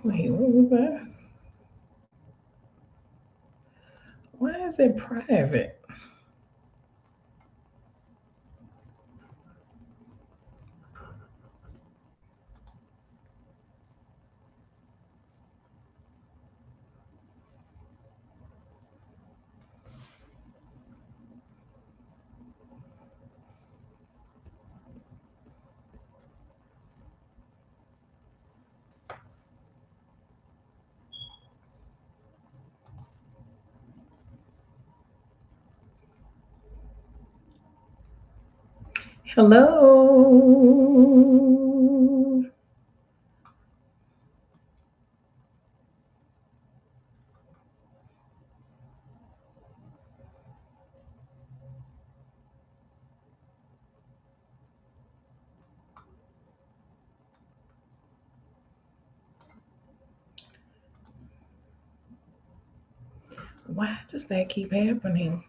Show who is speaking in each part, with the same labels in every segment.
Speaker 1: Wait, what was that? Why is it private? Hello. Why does that keep happening?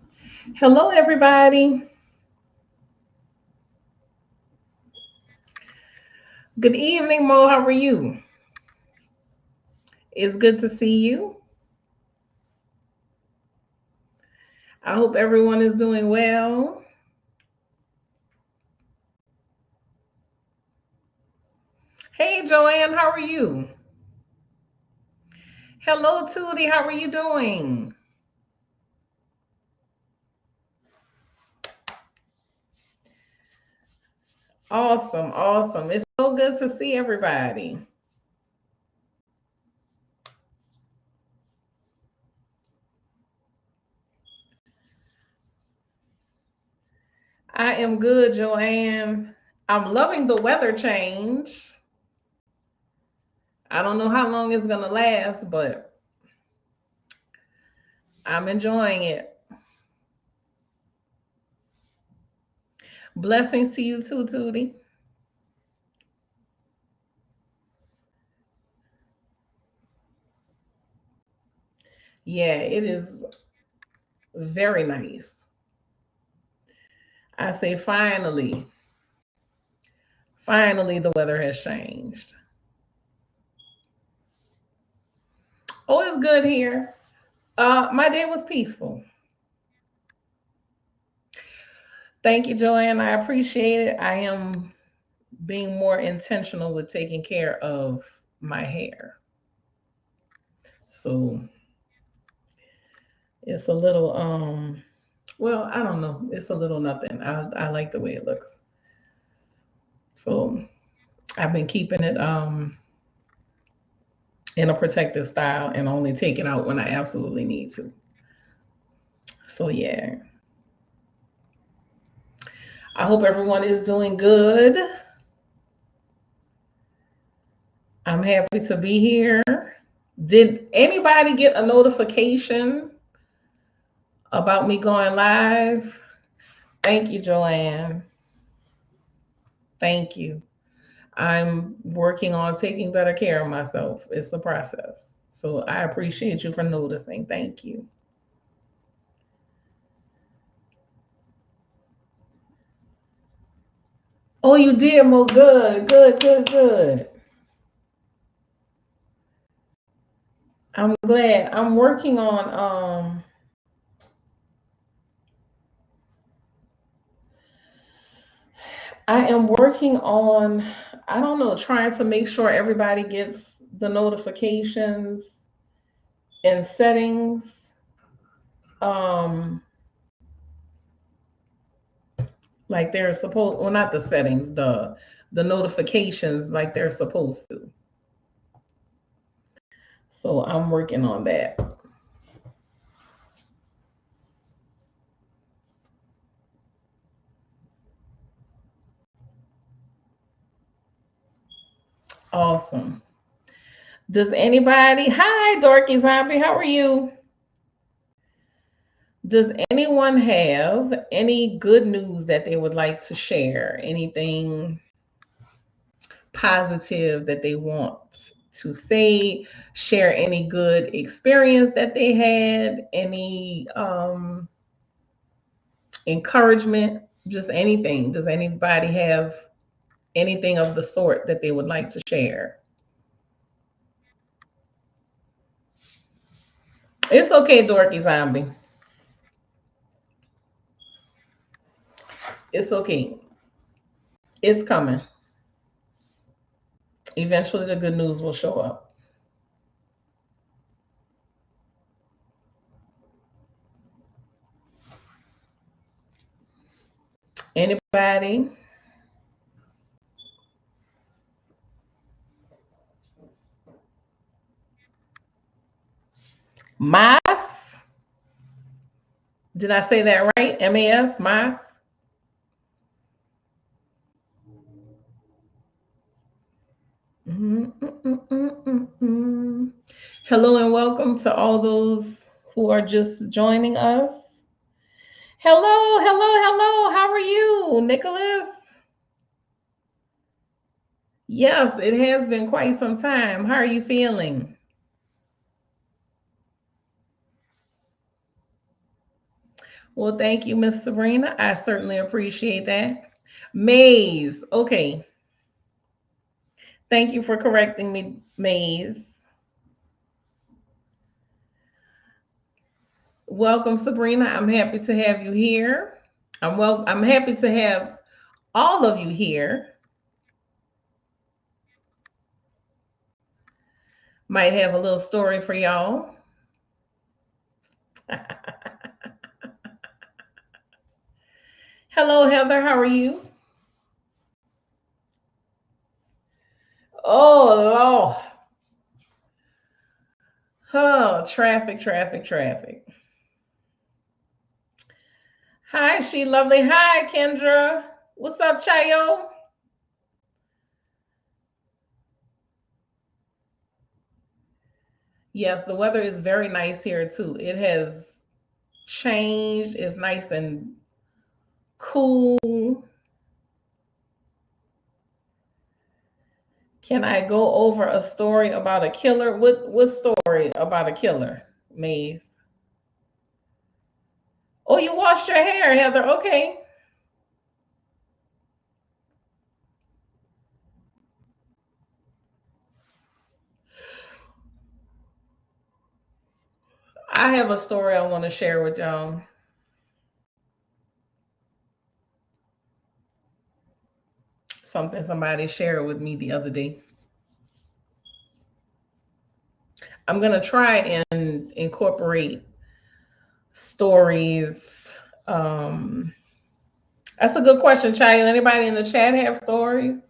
Speaker 1: Hello, everybody. Good evening, Mo. How are you? It's good to see you. I hope everyone is doing well. Hey, Joanne, how are you? Hello, Tootie. How are you doing? Awesome, awesome. It's so good to see everybody. I am good, Joanne. I'm loving the weather change. I don't know how long it's going to last, but I'm enjoying it. Blessings to you too, Tootie. Yeah, it is very nice. I say finally, finally the weather has changed. Oh, it's good here. My day was peaceful. Thank you, Joanne. I appreciate it. I am being more intentional with taking care of my hair. So it's a little well, I don't know. It's a little nothing. I like the way it looks. So I've been keeping it in a protective style and only take it out when I absolutely need to. So yeah. I hope everyone is doing good. I'm happy to be here. Did anybody get a notification about me going live? Thank you, Joanne. Thank you. I'm working on taking better care of myself. It's a process. So I appreciate you for noticing. Thank you. Oh, you did, Mo. Good, good, good, good. I'm glad. I'm working on I am working on, I don't know, trying to make sure everybody gets the notifications and settings. Um, like they're supposed, well, not the settings, the notifications like they're supposed to. So I'm working on that. Awesome. Does anybody, hi, Dorky Zombie, how are you? Does anyone have any good news that they would like to share? Anything positive that they want to say, share any good experience that they had, any encouragement, just anything. Does anybody have anything of the sort that they would like to share? It's okay, Dorky Zombie. It's okay. It's coming. Eventually, the good news will show up. Anybody? Mas? Did I say that right? MAS? Mas? Mm, mm, mm, mm, mm, mm. Hello and welcome to all those who are just joining us. Hello, hello, hello. How are you, Nicholas? Yes, it has been quite some time. How are you feeling? Well, thank you, Miss Sabrina. I certainly appreciate that. Maze. Okay. Thank you for correcting me, Maze. Welcome, Sabrina. I'm happy to have you here. I'm happy to have all of you here. Might have a little story for y'all. Hello, Heather. How are you? Oh, Lord. Oh, traffic, traffic, traffic. Hi, she lovely. Hi, Kendra. What's up, Chayo? Yes, the weather is very nice here too. It has changed. It's nice and cool. Can I go over a story about a killer? What story about a killer, Maze? Oh, you washed your hair, Heather. Okay. I have a story I want to share with y'all. Something somebody shared with me the other day. I'm gonna try and incorporate stories. Um, that's a good question, Chayo. Anybody in the chat have stories?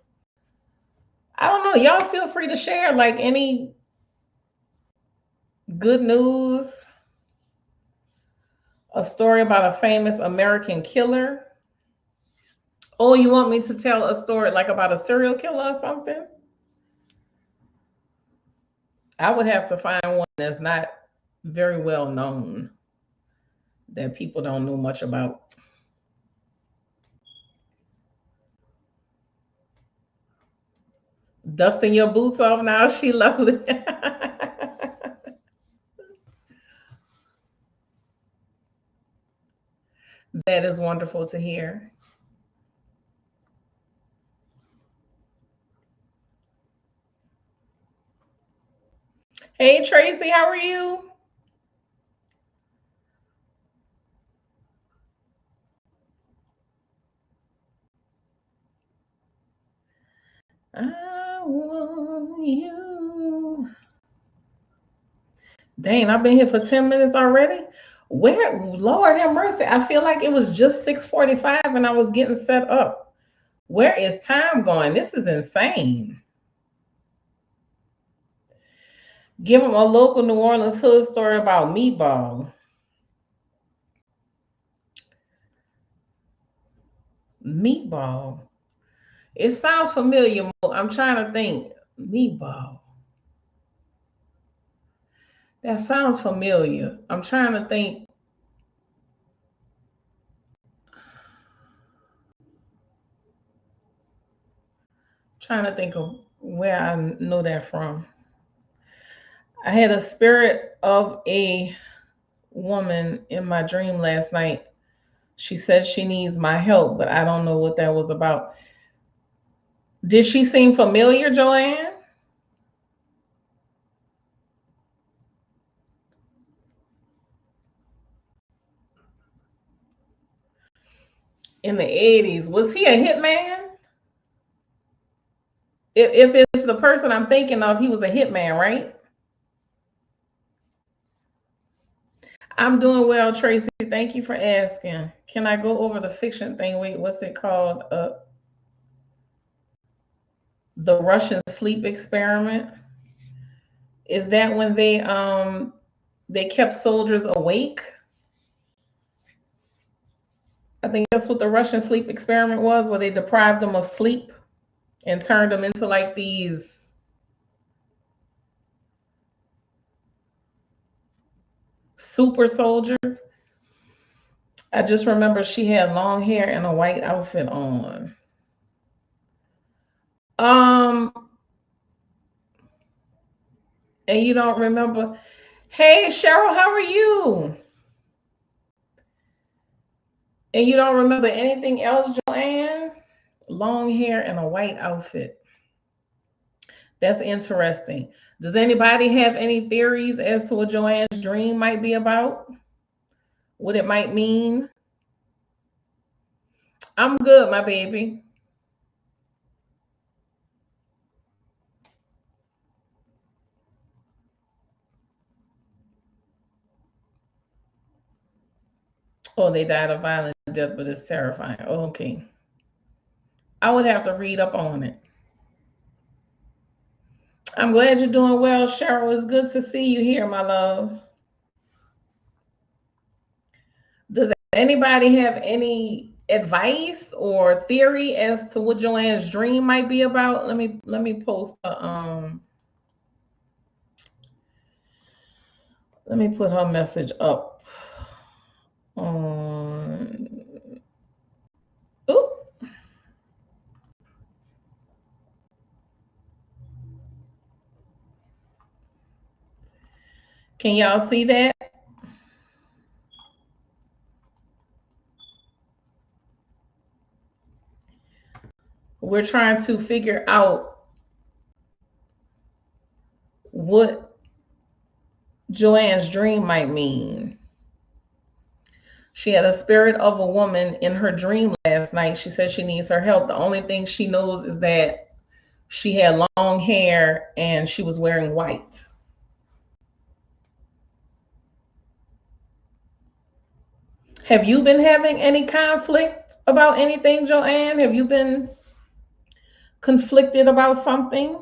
Speaker 1: I don't know. Y'all feel free to share like any good news, a story about a famous American killer. Oh, you want me to tell a story like about a serial killer or something? I would have to find one that's not very well known, that people don't know much about. Dusting your boots off now, she lovely. That is wonderful to hear. Hey Tracy, how are you? I want you. Dang, I've been here for 10 minutes already. Where, Lord have mercy. I feel like it was just 6:45 and I was getting set up. Where is time going? This is insane. Give them a local New Orleans hood story about meatball. Meatball. It sounds familiar. I'm trying to think. Meatball. That sounds familiar. I'm trying to think. Trying to think of where I know that from. I had a spirit of a woman in my dream last night. She said she needs my help, but I don't know what that was about. Did she seem familiar, Joanne? In the 80s. Was he a hitman? If it's the person I'm thinking of, he was a hitman, right? I'm doing well, Tracy. Thank you for asking. Can I go over the fiction thing? Wait, what's it called? The Russian sleep experiment. Is that when they kept soldiers awake? I think that's what the Russian sleep experiment was, where they deprived them of sleep and turned them into like these super soldiers. I just remember she had long hair and a white outfit on. Um, and you don't remember? Hey, Cheryl, how are you? And you don't remember anything else, Joanne? Long hair and a white outfit. That's interesting. Does anybody have any theories as to what Joanne's dream might be about? What it might mean? I'm good, my baby. Oh, they died a violent death, but it's terrifying. Okay. I would have to read up on it. I'm glad you're doing well, Cheryl. It's good to see you here, my love. Does anybody have any advice or theory as to what Joanne's dream might be about? Let me post let me put her message up on. Ooh. Can y'all see that? We're trying to figure out what Joanne's dream might mean. She had a spirit of a woman in her dream last night. She said she needs her help. The only thing she knows is that she had long hair and she was wearing white. Have you been having any conflict about anything, Joanne? Have you been conflicted about something?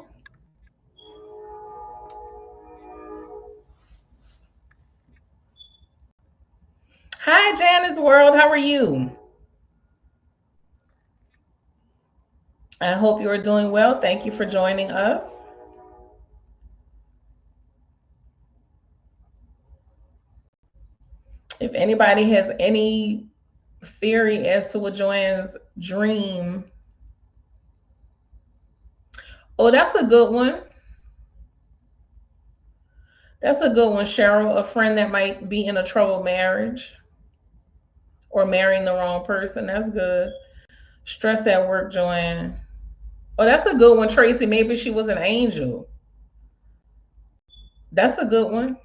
Speaker 1: Hi, Janet's World. How are you? I hope you are doing well. Thank you for joining us. If anybody has any theory as to what Joanne's dream. Oh, that's a good one. That's a good one, Cheryl. A friend that might be in a troubled marriage or marrying the wrong person. That's good. Stress at work, Joanne. Oh, that's a good one, Tracy. Maybe she was an angel. That's a good one.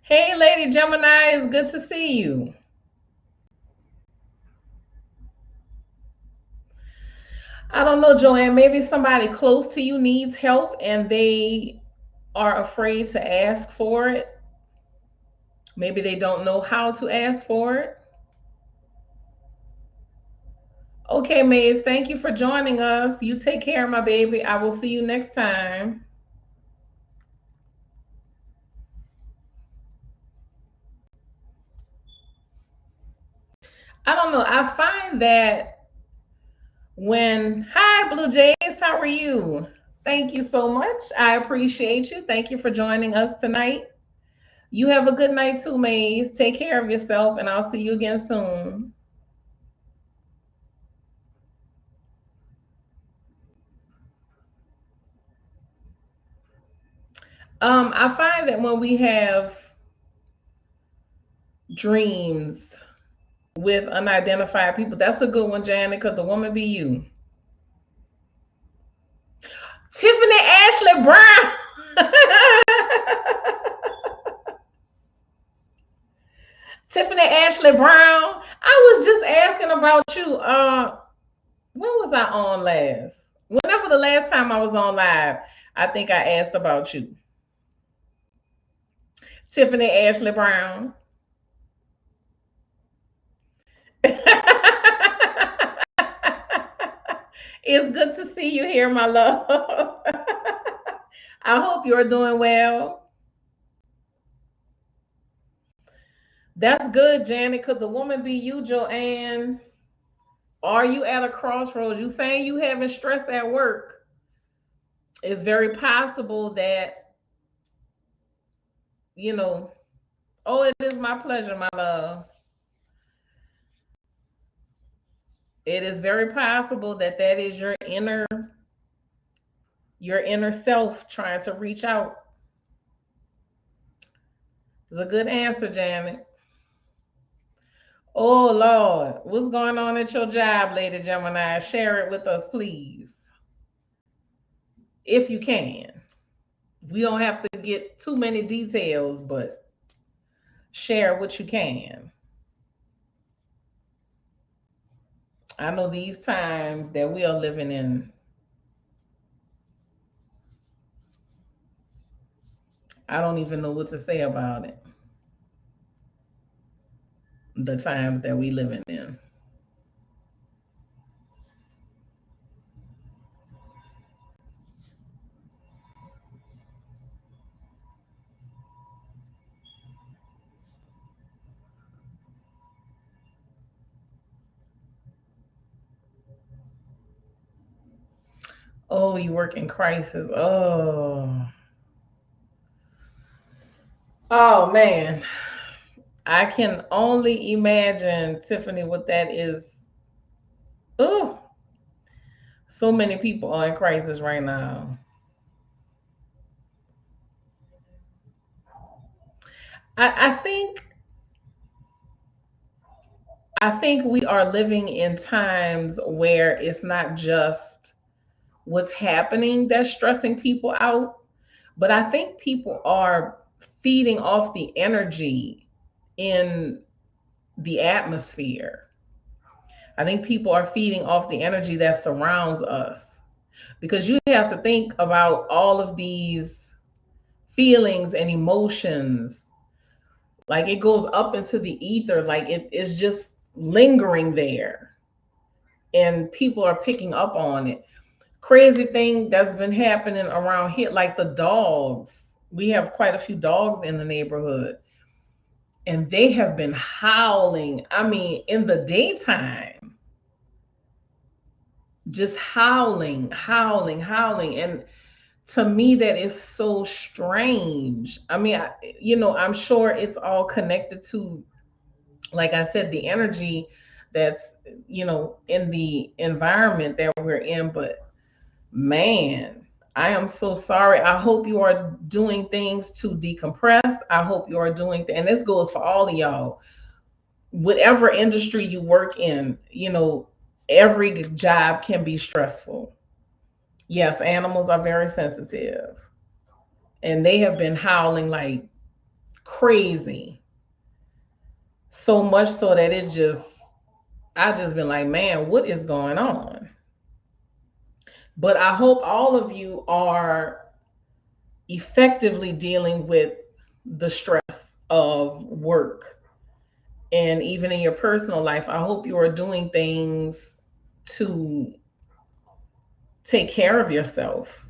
Speaker 1: Hey, Lady Gemini, it's good to see you. I don't know, Joanne. Maybe somebody close to you needs help and they are afraid to ask for it. Maybe they don't know how to ask for it. Okay, Maze, thank you for joining us. You take care, my baby. I will see you next time. I don't know. I find that hi, Blue Jays, how are you? Thank you so much. I appreciate you. Thank you for joining us tonight. You have a good night too, Maze. Take care of yourself, and I'll see you again soon. I find that when we have dreams with unidentified people, that's a good one, Janet, because the woman be you. Tiffany Ashley Brown. Tiffany Ashley Brown, I was just asking about you. When was I on last? Whenever the last time I was on live, I think I asked about you. Tiffany Ashley Brown. It's good to see you here, my love. I hope you're doing well. That's good, Janet. Could the woman be you, Joanne? Are you at a crossroads? You saying you having stress at work? It's very possible that, you know, oh, it is my pleasure, my love. It is very possible that that is your inner self trying to reach out. It's a good answer, Janet. Oh Lord, what's going on at your job, Lady Gemini? Share it with us, please, if you can. We don't have to get too many details, but share what you can. I know these times that we are living in, I don't even know what to say about it. The times that we living in. Oh, you work in crisis. Oh. Oh man. I can only imagine, Tiffany, what that is. Oh, so many people are in crisis right now. I think we are living in times where it's not just what's happening that's stressing people out, but I think people are feeding off the energy in the atmosphere. I think people are feeding off the energy that surrounds us because you have to think about all of these feelings and emotions. Like it goes up into the ether, like it is just lingering there, and people are picking up on it. Crazy thing that's been happening around here, like the dogs. We have quite a few dogs in the neighborhood, and they have been howling. I mean, in the daytime, just howling, howling, howling. And to me, that is so strange. I mean, I'm sure it's all connected to, like I said, the energy that's, in the environment that we're in. But man, I am so sorry. I hope you are doing things to decompress. I hope you are doing, and this goes for all of y'all, whatever industry you work in, every job can be stressful. Yes, animals are very sensitive, and they have been howling like crazy. So much so that I just been like, man, what is going on? But I hope all of you are effectively dealing with the stress of work, and even in your personal life. I hope you are doing things to take care of yourself.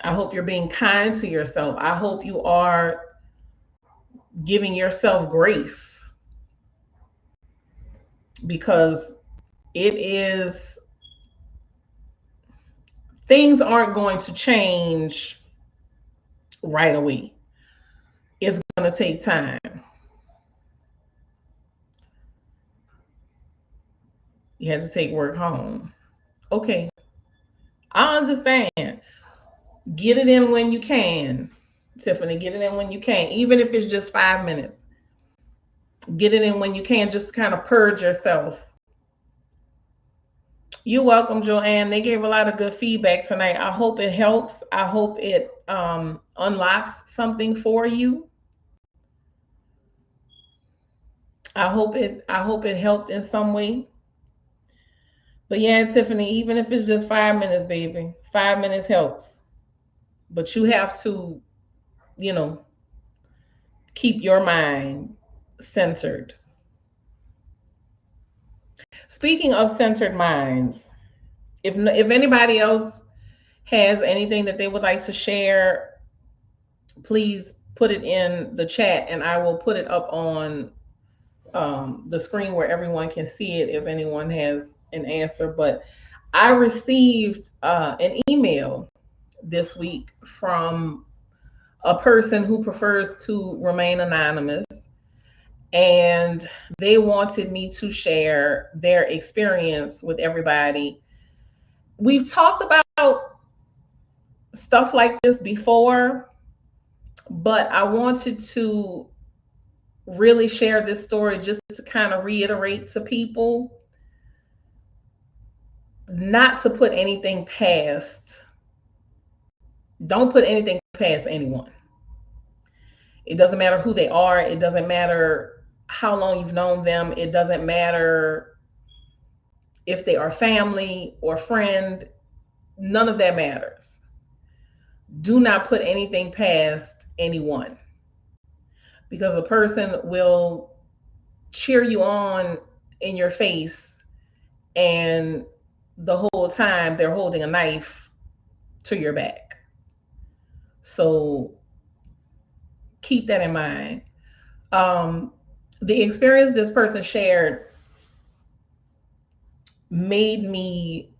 Speaker 1: I hope you're being kind to yourself. I hope you are giving yourself grace, because it is, things aren't going to change right away. It's going to take time. You had to take work home. Okay, I understand. Get it in when you can, Tiffany. Get it in when you can, even if it's just 5 minutes. Get it in when you can, just kind of purge yourself. You're welcome, Joanne. They gave a lot of good feedback tonight. I hope it helps. I hope it unlocks something for you. I hope it helped in some way. But yeah, Tiffany, even if it's just 5 minutes, baby, 5 minutes helps. But you have to, you know, keep your mind centered. Speaking of centered minds, if anybody else has anything that they would like to share, please put it in the chat, and I will put it up on the screen where everyone can see it if anyone has an answer. But I received an email this week from a person who prefers to remain anonymous, and they wanted me to share their experience with everybody. We've talked about stuff like this before, but I wanted to really share this story just to kind of reiterate to people not to put anything past, don't put anything past anyone. It doesn't matter who they are, it doesn't matter how long you've known them, it doesn't matter if they are family or friend, none of that matters. Do not put anything past anyone, because a person will cheer you on in your face, and the whole time they're holding a knife to your back. So keep that in mind. Um, the experience this person shared made me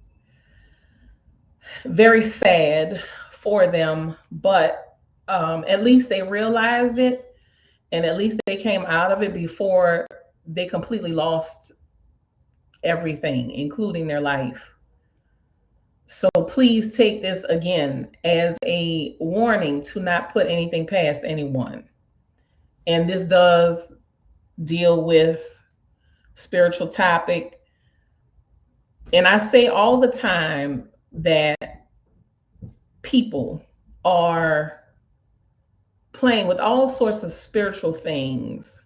Speaker 1: very sad for them, but at least they realized it, and at least they came out of it before they completely lost everything, including their life. So please take this again as a warning to not put anything past anyone. And this does deal with spiritual topic. And I say all the time that people are playing with all sorts of spiritual things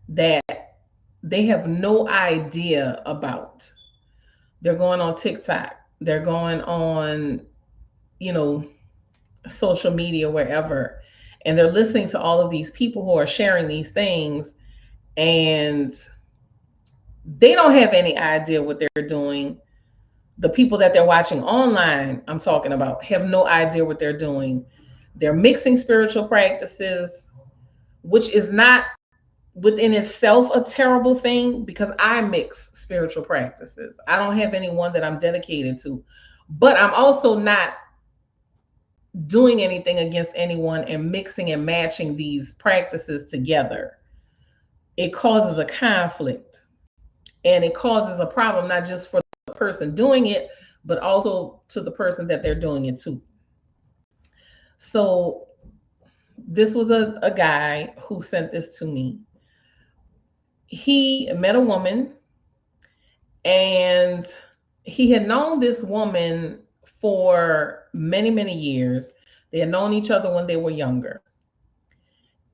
Speaker 1: that they have no idea about. They're going on TikTok, they're going on, you know, social media, wherever, and they're listening to all of these people who are sharing these things, and they don't have any idea what they're doing. The people that they're watching online, I'm talking about, have no idea what they're doing. They're mixing spiritual practices, which is not within itself a terrible thing, because I mix spiritual practices. I don't have anyone that I'm dedicated to, but I'm also not doing anything against anyone and mixing and matching these practices together. It causes a conflict, and it causes a problem, not just for the person doing it, but also to the person that they're doing it to. So this was a guy who sent this to me. He met a woman, and he had known this woman for many, many years. They had known each other when they were younger.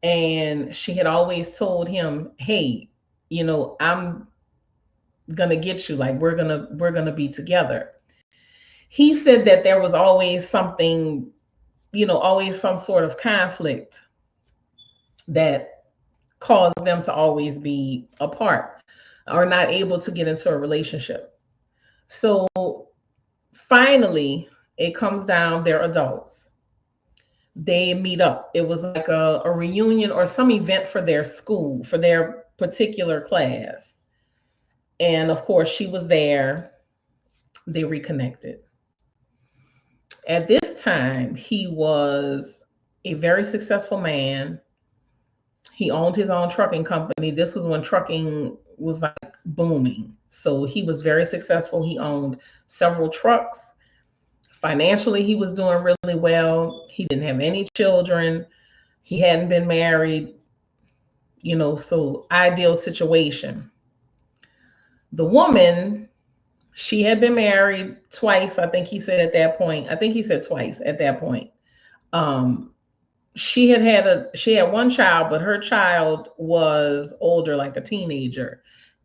Speaker 1: And she had always told him, hey, I'm gonna get you, like we're gonna be together. He said that there was always something, always some sort of conflict that caused them to always be apart or not able to get into a relationship. So finally, it comes down, they're adults. They meet up. It was like a reunion or some event for their school, for their particular class. And of course, she was there. They reconnected. At this time, he was a very successful man. He owned his own trucking company. This was when trucking was like booming. So he was very successful. He owned several trucks. Financially, he was doing really well. He didn't have any children. He hadn't been married, so ideal situation. The woman She had been married twice, I think he said at that point. I think he said twice at that point. Um, she had one child, but her child was older, like a teenager,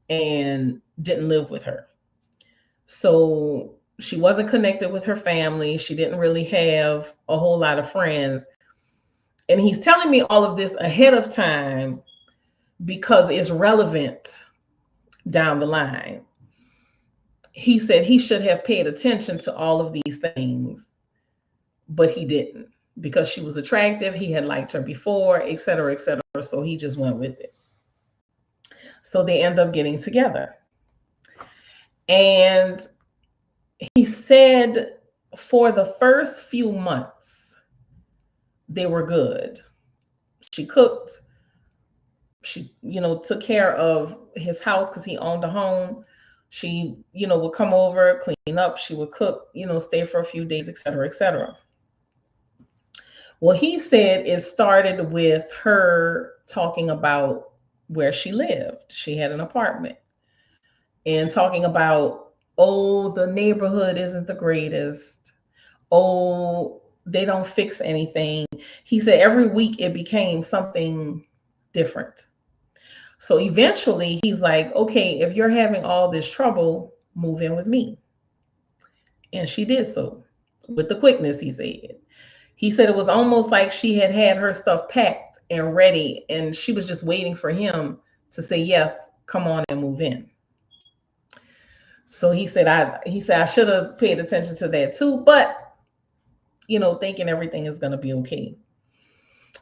Speaker 1: and didn't live with her. So she wasn't connected with her family. She didn't really have a whole lot of friends. And he's telling me all of this ahead of time because it's relevant down the line. He said he should have paid attention to all of these things, but he didn't because she was attractive. He had liked her before, et cetera, et cetera. So he just went with it. So they end up getting together. And he said for the first few months, they were good. She cooked. She, took care of his house because he owned a home. She, would come over, clean up. She would cook, stay for a few days, et cetera, et cetera. Well, he said it started with her talking about where she lived. She had an apartment and talking about, oh, the neighborhood isn't the greatest. Oh, they don't fix anything. He said every week it became something different. So eventually he's like, okay, if you're having all this trouble, move in with me. And she did so with the quickness, he said. He said it was almost like she had had her stuff packed and ready, and she was just waiting for him to say, yes, come on and move in. So he said I should have paid attention to that too, but thinking everything is going to be okay.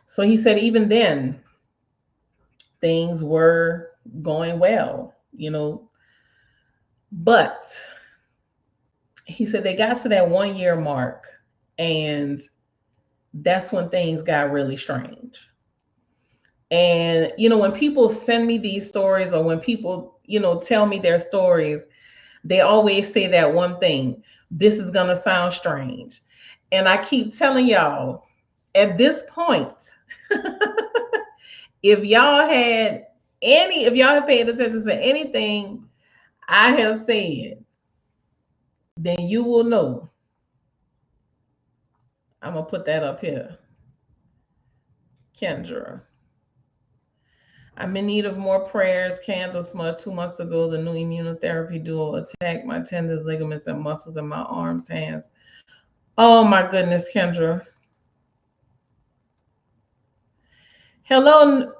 Speaker 1: So he said even then things were going well, but he said they got to that 1 year mark, and that's when things got really strange. And when people send me these stories, or when people tell me their stories, they always say that one thing: this is going to sound strange. And I keep telling y'all, at this point, if y'all had paid attention to anything I have said, then you will know. I'm gonna put that up here. Kendra, I'm in need of more prayers. Candle smudge. 2 months ago, the new immunotherapy duo attacked my tendons, ligaments, and muscles in my arms, hands. Oh my goodness, Kendra. Hello,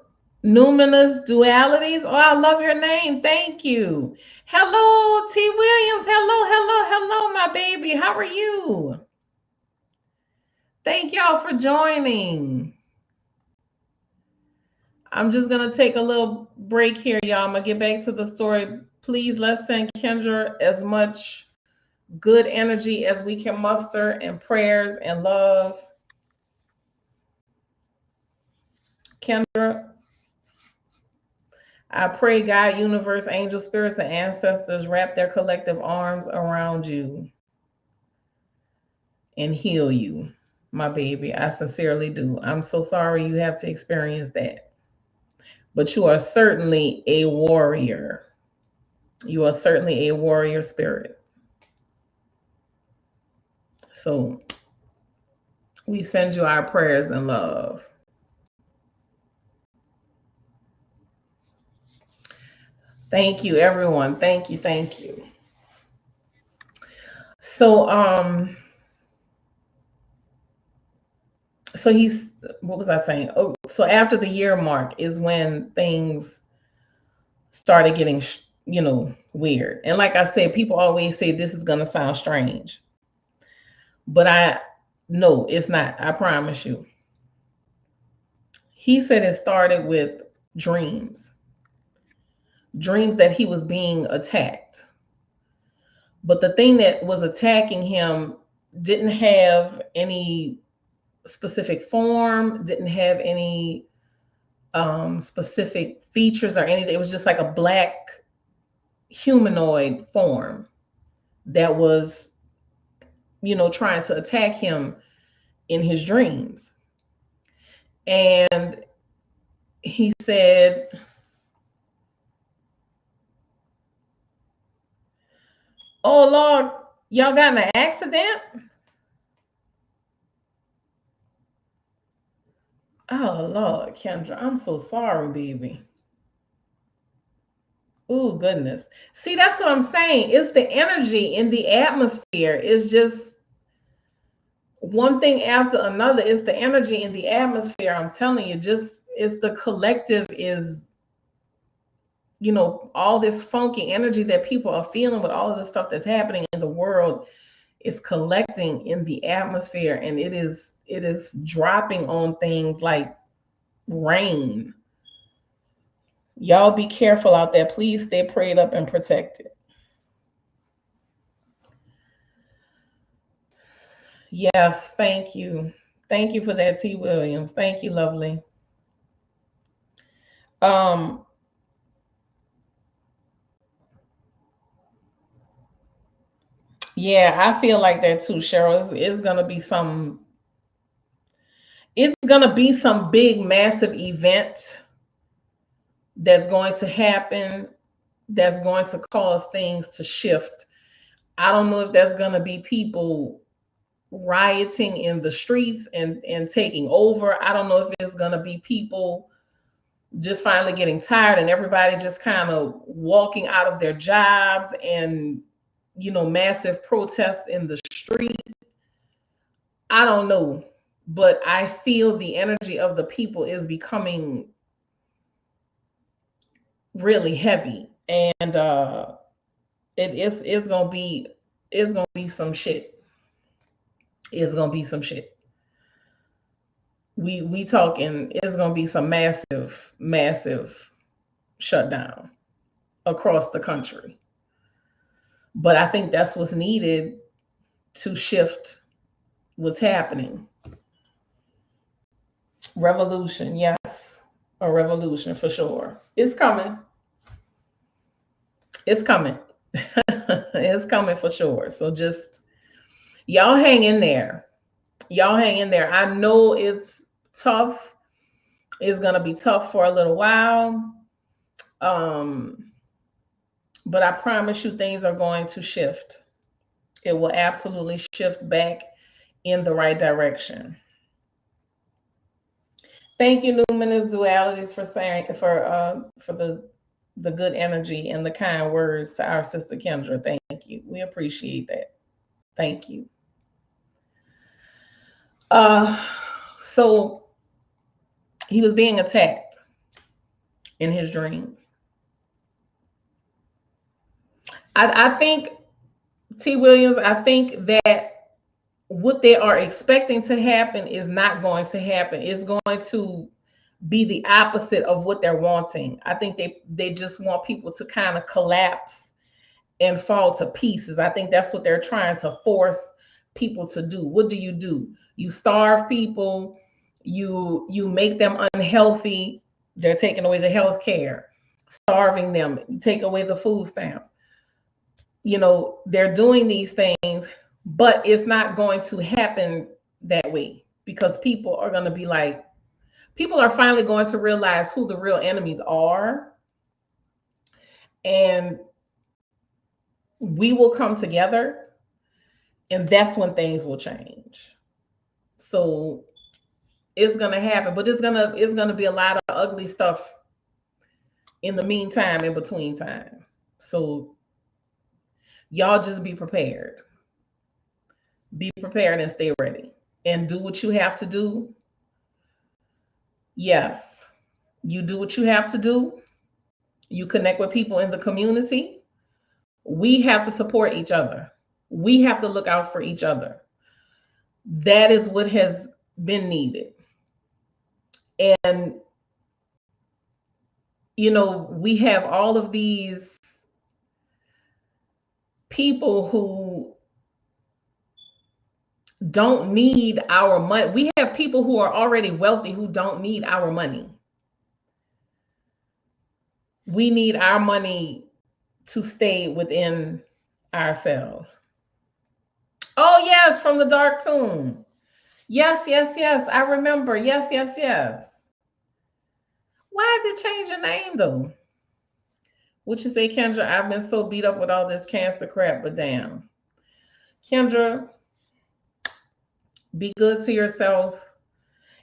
Speaker 1: numinous dualities. Oh, I love your name. Thank you. Hello, T. Williams. Hello, hello, hello, my baby. How are you? Thank y'all for joining. I'm just going to take a little break here, y'all. I'm going to get back to the story. Please, let's send Kendra as much good energy as we can muster, and prayers and love. Kendra, I pray God, universe, angel spirits, and ancestors wrap their collective arms around you and heal you, my baby. I sincerely do. I'm so sorry you have to experience that. But you are certainly a warrior. You are certainly a warrior spirit. So we send you our prayers and love. Thank you, everyone. Thank you. Thank you. So, he's, what was I saying? Oh, so after the year mark is when things started getting, weird. And like I said, people always say this is going to sound strange, but no, it's not. I promise you. He said it started with dreams, dreams that he was being attacked. But the thing that was attacking him didn't have any specific form, didn't have any specific features or anything. It was just like a black humanoid form that was, trying to attack him in his dreams. And he said, Oh Lord, y'all got in an accident? Oh Lord, Kendra, I'm so sorry, baby. Oh goodness. See, that's what I'm saying. It's the energy in the atmosphere. It's just one thing after another. It's the energy in the atmosphere. I'm telling you, just it's the collective is, all this funky energy that people are feeling with all of the stuff that's happening in the world is collecting in the atmosphere, and it is dropping on things like rain. Y'all be careful out there. Please stay prayed up and protected. Yes, thank you. Thank you for that, T. Williams. Thank you, lovely. Um, yeah, I feel like that too, Cheryl. It's gonna be some. It's gonna be some big, massive event that's going to happen. That's going to cause things to shift. I don't know if that's gonna be people rioting in the streets and taking over. I don't know if it's gonna be people just finally getting tired and everybody just kind of walking out of their jobs and massive protests in the street. I don't know, but I feel the energy of the people is becoming really heavy, and it's gonna be some shit. It's gonna be some shit. We talking, it's gonna be some massive shutdown across the country. But I think that's what's needed to shift what's happening. Revolution, yes. A revolution for sure. It's coming. It's coming. It's coming for sure. So just y'all hang in there. Y'all hang in there. I know it's tough. It's gonna be tough for a little while. Um, but I promise you things are going to shift. It will absolutely shift back in the right direction. Thank you, Numinous Dualities, for saying for the good energy and the kind words to our sister Kendra. Thank you. We appreciate that. Thank you. Uh, so he was being attacked in his dreams. I think T. Williams. I think that what they are expecting to happen is not going to happen. It's going to be the opposite of what they're wanting. I think they just want people to kind of collapse and fall to pieces. I think that's what they're trying to force people to do. What do? You starve people, you make them unhealthy. They're taking away the health care, starving them, you take away the food stamps. They're doing these things, but it's not going to happen that way because people are going to be like, people are finally going to realize who the real enemies are, and we will come together, and that's when things will change. So it's going to happen, but it's going to be a lot of ugly stuff in the meantime, in between time. So y'all just be prepared. Be prepared and stay ready and do what you have to do. Yes, you do what you have to do. You connect with people in the community. We have to support each other. We have to look out for each other. That is what has been needed. And, we have all of these people who don't need our money. We have people who are already wealthy who don't need our money. We need our money to stay within ourselves. Oh, yes, from the Dark Tomb. Yes, yes, yes. I remember. Yes, yes, yes. Why did they change your name though? What you say, Kendra? I've been so beat up with all this cancer crap, but damn. Kendra, be good to yourself.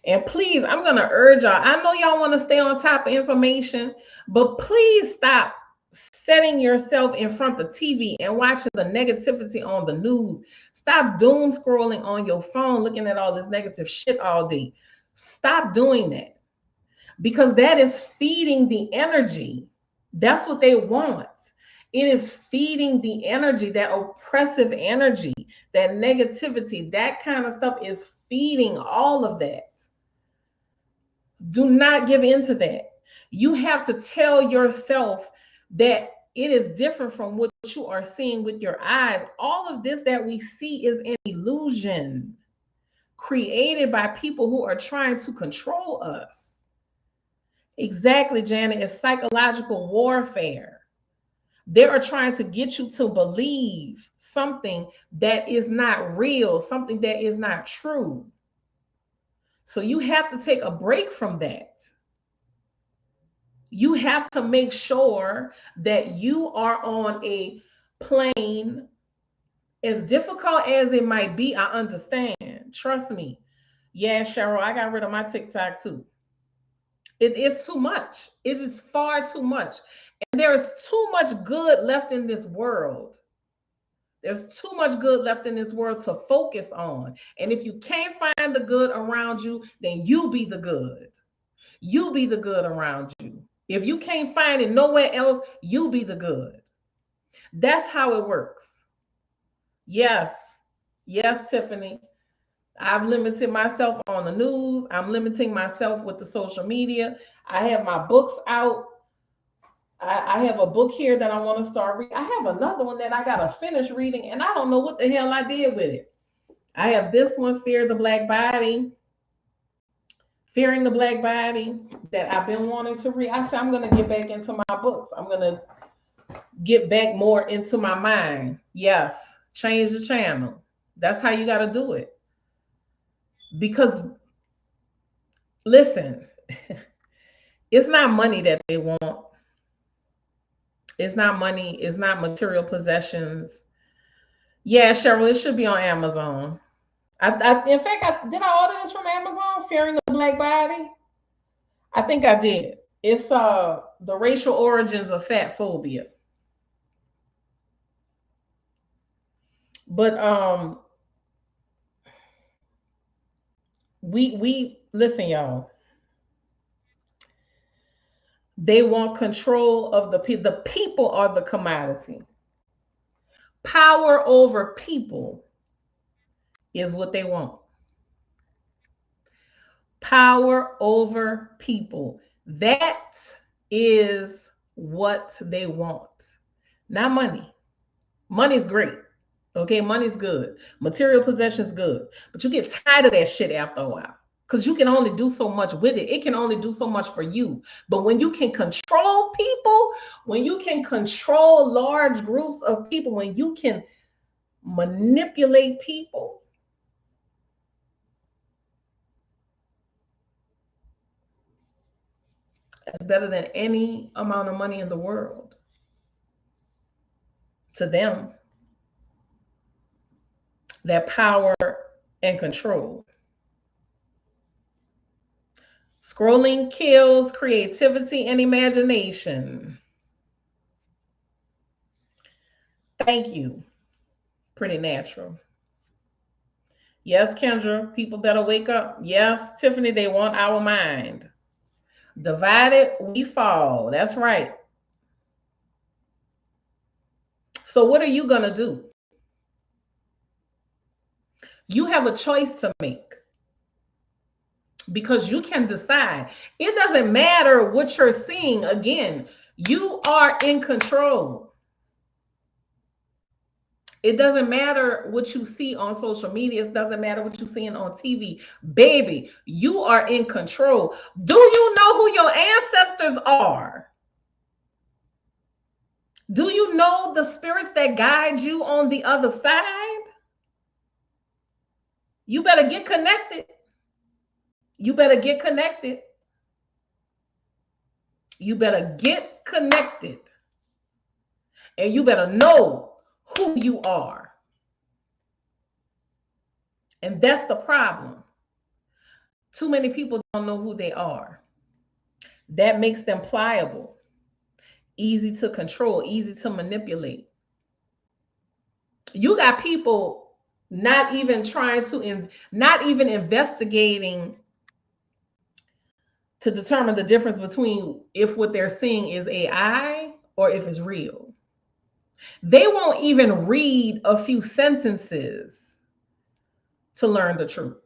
Speaker 1: And please, I'm going to urge y'all. I know y'all want to stay on top of information, but please stop setting yourself in front of TV and watching the negativity on the news. Stop doom scrolling on your phone, looking at all this negative shit all day. Stop doing that, because that is feeding the energy. That's what they want. It is feeding the energy, that oppressive energy, that negativity, that kind of stuff is feeding all of that. Do not give in to that. You have to tell yourself that it is different from what you are seeing with your eyes. All of this that we see is an illusion created by people who are trying to control us. Exactly, Janet. It's psychological warfare. They are trying to get you to believe something that is not real, something that is not true. So you have to take a break from that. You have to make sure that you are on a plane. As difficult as it might be, I understand. Trust me. Yeah, Cheryl, I got rid of my TikTok too. It is too much. It is far too much. And there is too much good left in this world. There's too much good left in this world to focus on. And if you can't find the good around you, then you be the good. You be the good around you. If you can't find it nowhere else, you be the good. That's how it works. Yes. Yes, Tiffany. I've limited myself on the news. I'm limiting myself with the social media. I have my books out. I have a book here that I want to start reading. I have another one that I got to finish reading, and I don't know what the hell I did with it. I have this one, Fear the Black Body. Fearing the Black Body, that I've been wanting to read. I said, I'm going to get back into my books. I'm going to get back more into my mind. Yes, change the channel. That's how you got to do it. Because, listen, it's not money that they want. It's not money. It's not material possessions. Yeah, Cheryl, it should be on Amazon. In fact, did I order this from Amazon? Fearing the Black Body? I think I did. It's the racial origins of fat phobia. But we listen, y'all. They want control of the people. The people are the commodity. Power over people is what they want. Power over people. That is what they want. Not money. Money's great. Okay, money's good. Material possession's good. But you get tired of that shit after a while. Because you can only do so much with it. It can only do so much for you. But when you can control people, when you can control large groups of people, when you can manipulate people, it's better than any amount of money in the world to them. That power and control. Scrolling kills creativity and imagination. Thank you. Pretty natural. Yes, Kendra, people better wake up. Yes, Tiffany, they want our mind. Divided, we fall. That's right. So what are you going to do? You have a choice to make, because you can decide. It doesn't matter what you're seeing. Again, you are in control. It doesn't matter what you see on social media. It doesn't matter what you're seeing on TV. Baby, you are in control. Do you know who your ancestors are? Do you know the spirits that guide you on the other side? You better get connected. You better get connected. You better get connected. And you better know who you are. And that's the problem. Too many people don't know who they are. That makes them pliable, easy to control, easy to manipulate. You got people not even trying to, not even investigating to determine the difference between if what they're seeing is AI or if it's real. They won't even read a few sentences to learn the truth.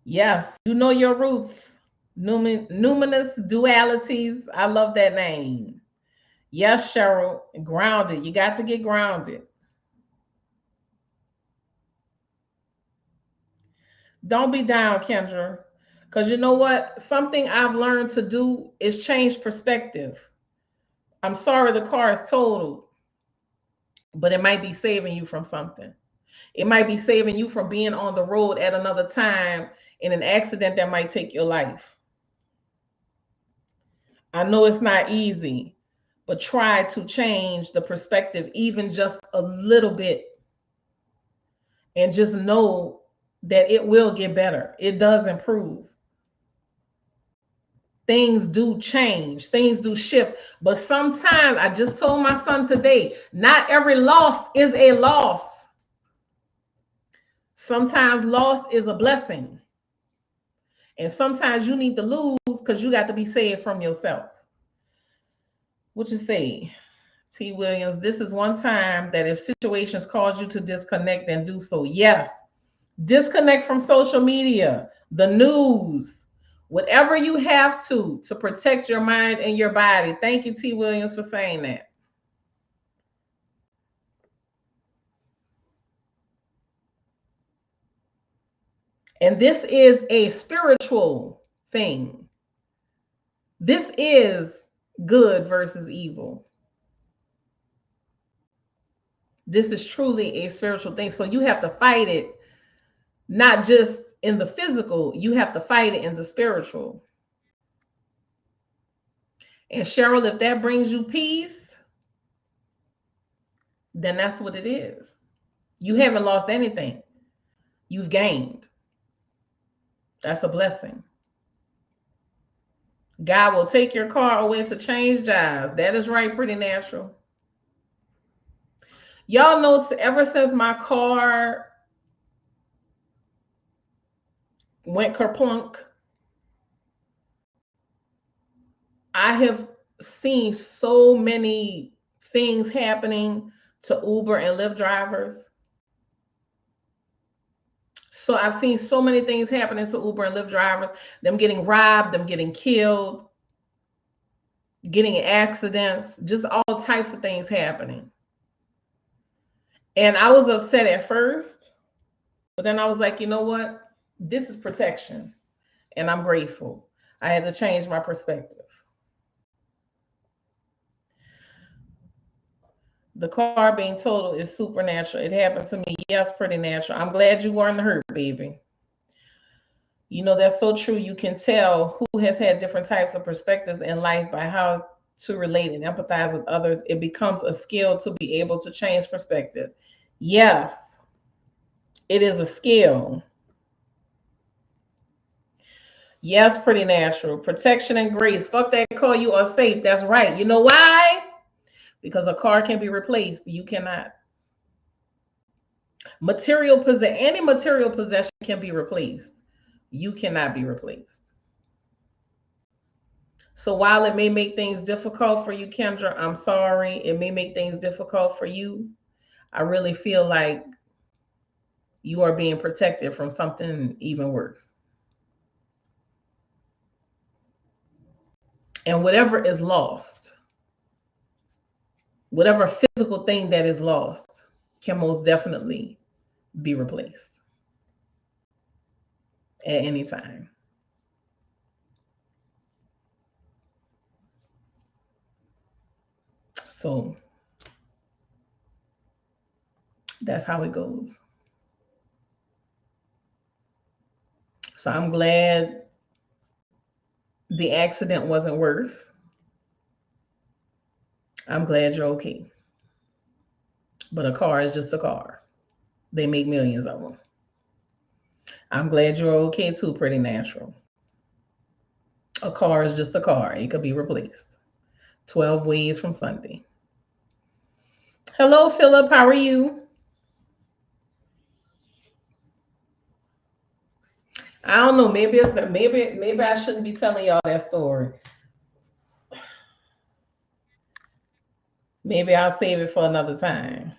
Speaker 1: Yes, you know your roots. Numinous dualities. I love that name. Yes, Cheryl, grounded. You got to get grounded. Don't be down, Kendra. Because you know what? Something I've learned to do is change perspective. I'm sorry the car is totaled, but it might be saving you from something. It might be saving you from being on the road at another time in an accident that might take your life. I know it's not easy, but try to change the perspective even just a little bit, and just know that it will get better. It does improve. Things do change, things do shift. But sometimes, I just told my son today, not every loss is a loss. Sometimes loss is a blessing. And sometimes you need to lose because you got to be saved from yourself. What you say, T. Williams? This is one time that if situations cause you to disconnect, then do so. Yes. Disconnect from social media, the news, whatever you have to protect your mind and your body. Thank you, T. Williams, for saying that. And this is a spiritual thing. This is good versus evil. This is truly a spiritual thing. So you have to fight it, not just in the physical, you have to fight it in the spiritual. And Cheryl, if that brings you peace, then that's what it is. You haven't lost anything. You've gained. That's a blessing. God will take your car away to change jobs. That is right, pretty natural. Y'all know, ever since my car went kerplunk, I have seen so many things happening to Uber and Lyft drivers. So I've seen so many things happening to Uber and Lyft drivers, them getting robbed, them getting killed, getting in accidents, just all types of things happening. And I was upset at first, but then I was like, you know what? This is protection, and I'm grateful. I had to change my perspective. The car being totaled is supernatural. It happened to me. Yes, pretty natural. I'm glad you weren't hurt, baby. You know, that's so true. You can tell who has had different types of perspectives in life by how to relate and empathize with others. It becomes a skill to be able to change perspective. Yes, it is a skill. Yes, pretty natural. Protection and grace. Fuck that car, you are safe. That's right. You know why? Because a car can be replaced. You cannot. Any material possession can be replaced. You cannot be replaced. So while it may make things difficult for you, Kendra, I'm sorry. It may make things difficult for you. I really feel like you are being protected from something even worse. And whatever is lost, whatever physical thing that is lost, can most definitely be replaced at any time. So that's how it goes. So I'm glad the accident wasn't worse. I'm glad you're okay. But a car is just a car. They make millions of them. I'm glad you're okay too, Pretty Natural. A car is just a car. It could be replaced. 12 ways from Sunday. Hello, Philip. How are you? I don't know. Maybe it's the, maybe I shouldn't be telling y'all that story. Maybe I'll save it for another time.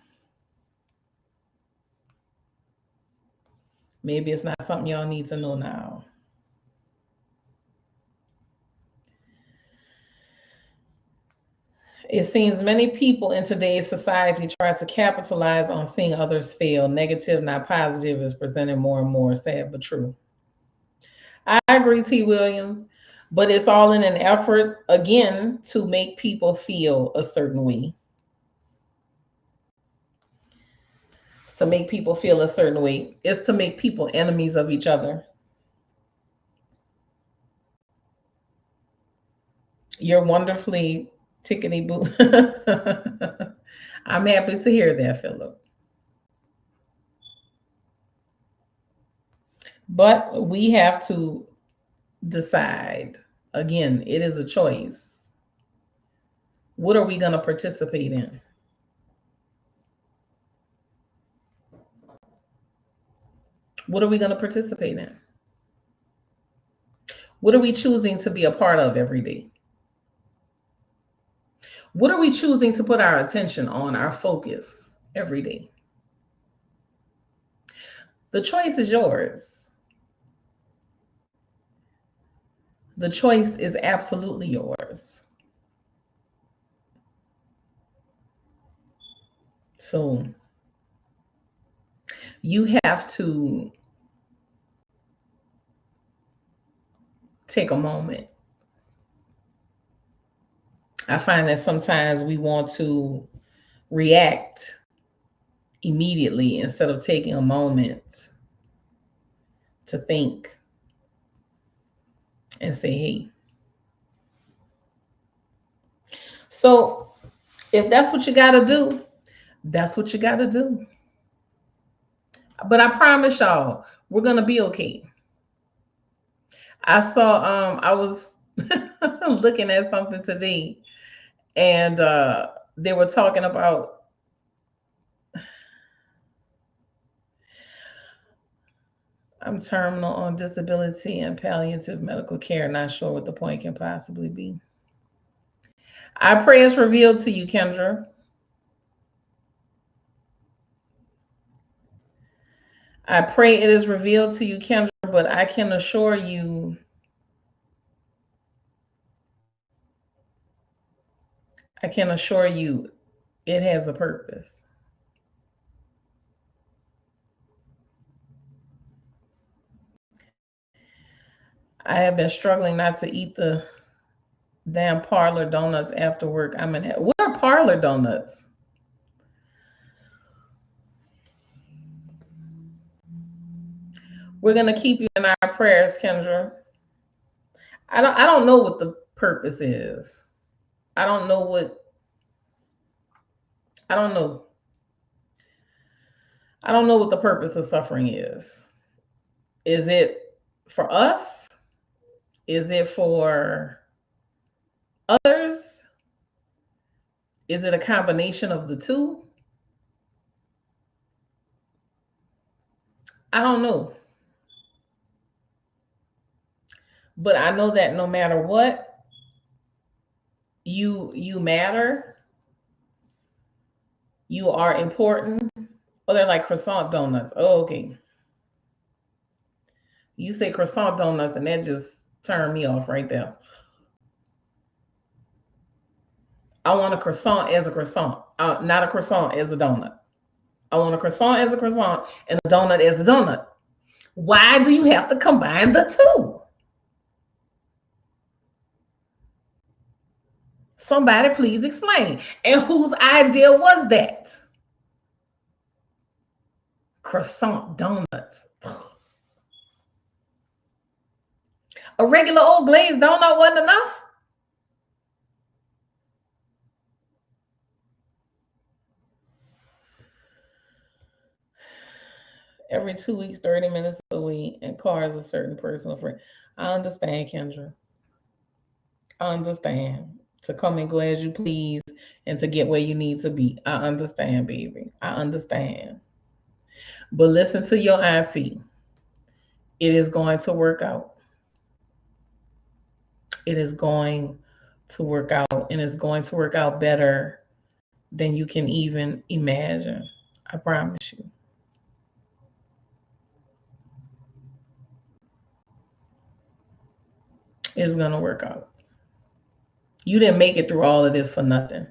Speaker 1: Maybe it's not something y'all need to know now. It seems many people in today's society try to capitalize on seeing others fail. Negative, not positive, is presented more and more. Sad but true. I agree, T. Williams, but it's all in an effort, again, to make people feel a certain way. To make people feel a certain way. It's to make people enemies of each other. You're wonderfully tickety boo. I'm happy to hear that, Philip. But we have to decide. Again, it is a choice. What are we going to participate in? What are we going to participate in? What are we choosing to be a part of every day? What are we choosing to put our attention on, our focus every day? The choice is yours. The choice is absolutely yours. So you have to take a moment. I find that sometimes we want to react immediately instead of taking a moment to think and say, hey. So if that's what you got to do, that's what you got to do. But I promise y'all, we're going to be okay. I was looking at something today, and they were talking about I'm terminal on disability and palliative medical care. Not sure what the point can possibly be. I pray it's revealed to you, Kendra. I pray it is revealed to you, Kendra, but I can assure you it has a purpose. I have been struggling not to eat the damn parlor donuts after work. What are parlor donuts? We're gonna keep you in our prayers, Kendra. I don't know what the purpose is. I don't know what I don't know. I don't know what the purpose of suffering is. Is it for us? Is it for others? Is it a combination of the two? I don't know. But I know that no matter what, you matter. You are important. Oh, they're like croissant donuts. Oh, okay. You say croissant donuts, and that just turned me off right there. I want a croissant as a croissant, not a croissant as a donut. I want a croissant as a croissant and a donut as a donut. Why do you have to combine the two? Somebody please explain. And whose idea was that? Croissant donuts. A regular old glazed donut wasn't enough? every 2 weeks, 30 minutes a week, and cars a certain personal friend. I understand, Kendra. I understand. To come and go as you please and to get where you need to be. I understand, baby. I understand. But listen to your auntie. It is going to work out. It is going to work out, and it's going to work out better than you can even imagine. I promise you. It's going to work out. You didn't make it through all of this for nothing.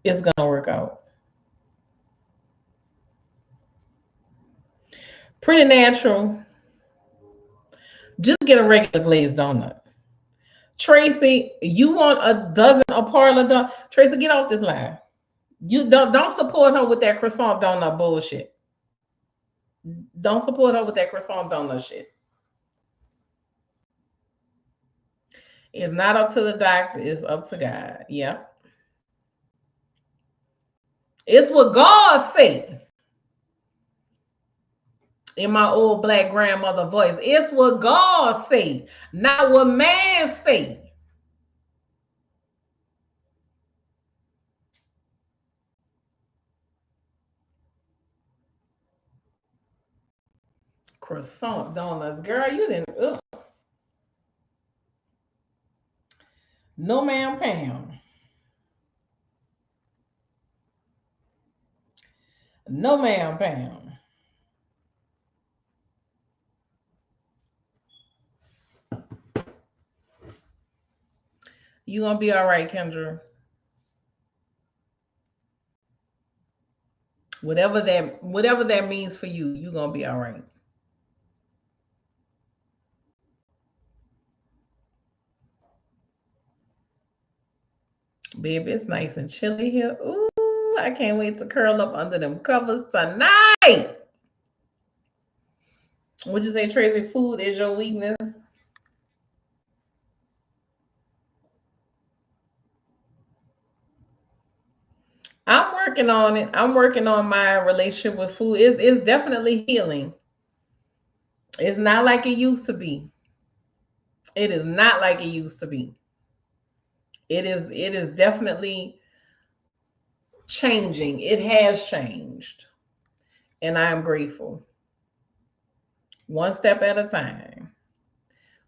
Speaker 1: It's going to work out. Pretty natural. Just get a regular glazed donut. Tracy, you want a dozen of parlor donut? Tracy, get off this line. You don't support her with that croissant donut bullshit. Don't support her with that croissant donut shit. It's not up to the doctor, it's up to God. Yeah. It's what God said. In my old black grandmother voice. It's what God said, not what man said. Croissant donuts. Girl, you didn't. Ugh. No, ma'am, Pam. No, ma'am, Pam. You gonna be all right, Kendra. Whatever that means for you, you gonna be all right. Baby, it's nice and chilly here. Ooh, I can't wait to curl up under them covers tonight. Would you say, Tracy, food is your weakness? I'm working on it. I'm working on my relationship with food. It's definitely healing. It's not like it used to be. It is not like it used to be. It is definitely changing. It has changed. And I am grateful. One step at a time.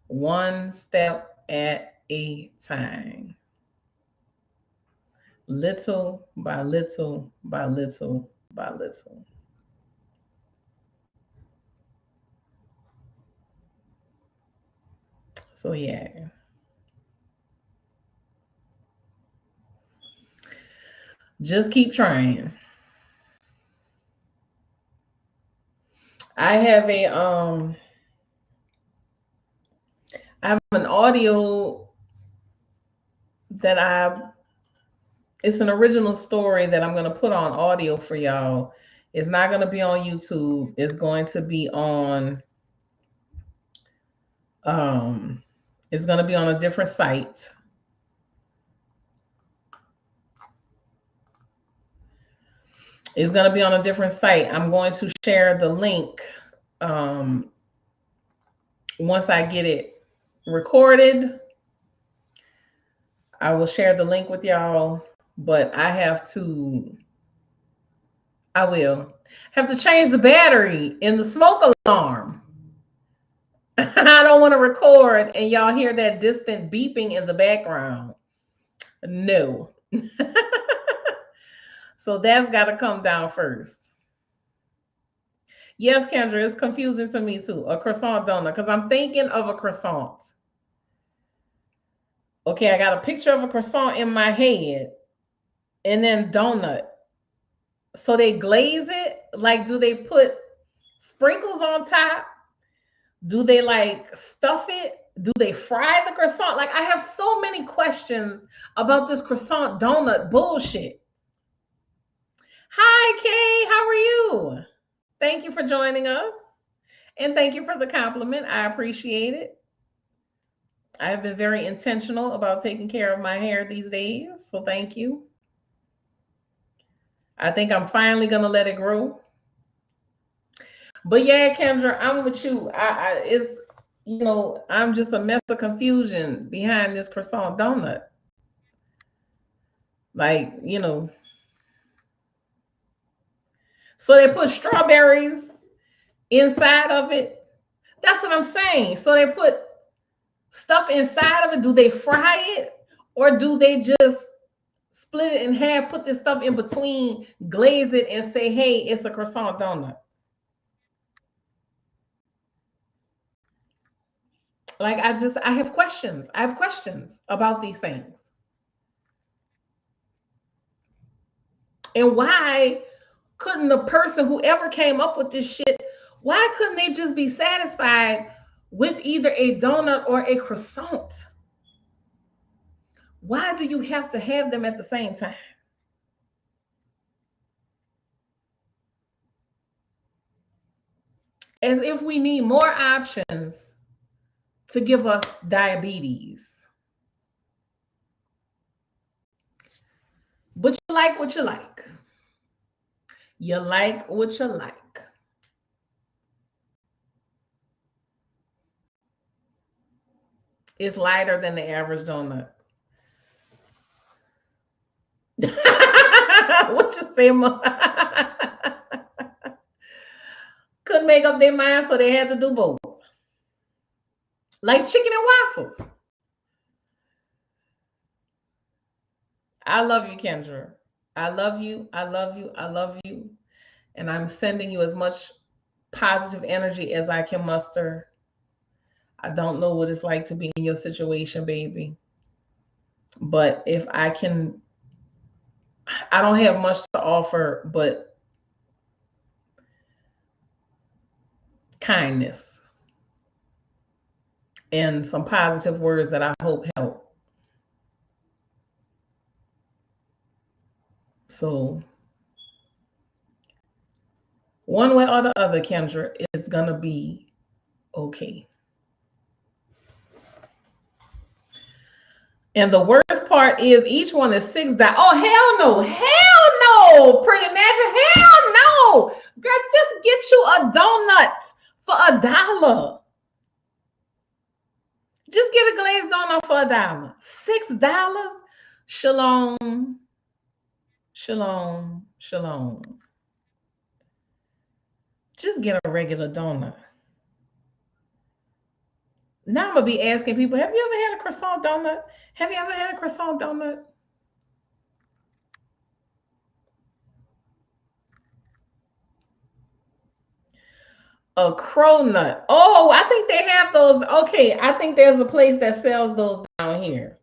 Speaker 1: One step at a time. Little by little by little by little. So yeah. Just keep trying. I have a I have an audio that it's an original story that I'm going to put on audio for y'all. It's not going to be on YouTube. It's going to be on um it's going to be on a different site. It's going to be on a different site. I'm going to share the link um once I get it recorded. I will share the link with y'all, but I will have to change the battery in the smoke alarm. I don't want to record and y'all hear that distant beeping in the background. No. So that's got to come down first. Yes, Kendra, it's confusing to me too. A croissant donut, because I'm thinking of a croissant. Okay, I got a picture of a croissant in my head and then donut. So they glaze it? Like, do they put sprinkles on top? Do they like stuff it? Do they fry the croissant? Like, I have so many questions about this croissant donut bullshit. Hi, Kay. How are you? Thank you for joining us. And thank you for the compliment. I appreciate it. I have been very intentional about taking care of my hair these days. So thank you. I think I'm finally going to let it grow. But yeah, Kendra, I'm with you. It's, I'm just a mess of confusion behind this croissant donut. Like, so they put strawberries inside of it. That's what I'm saying. So they put stuff inside of it. Do they fry it, or do they just split it in half, put this stuff in between, glaze it, and say, "Hey, it's a croissant donut"? Like, I have questions. I have questions about these things. And why couldn't the person, whoever came up with this shit, why couldn't they just be satisfied with either a donut or a croissant? Why do you have to have them at the same time? As if we need more options to give us diabetes. But you like what you like. You like what you like. It's lighter than the average donut. What you say, Ma? Couldn't make up their mind, so they had to do both. Like chicken and waffles. I love you, Kendra. I love you. I love you. I love you. And I'm sending you as much positive energy as I can muster. I don't know what it's like to be in your situation, baby. But if I can, I don't have much to offer but kindness and some positive words that I hope help. So, one way or the other, Kendra, it's going to be okay. And the worst part is each one is $6. Oh, hell no. Hell no. Pretty Magic. Hell no. Girl, just get you a donut for $1. Just get a glazed donut for $1. $6? Shalom. Shalom. Shalom. Just get a regular donut. Now I'm going to be asking people, have you ever had a croissant donut? Have you ever had a croissant donut? A cronut. Oh, I think they have those. Okay, I think there's a place that sells those down here.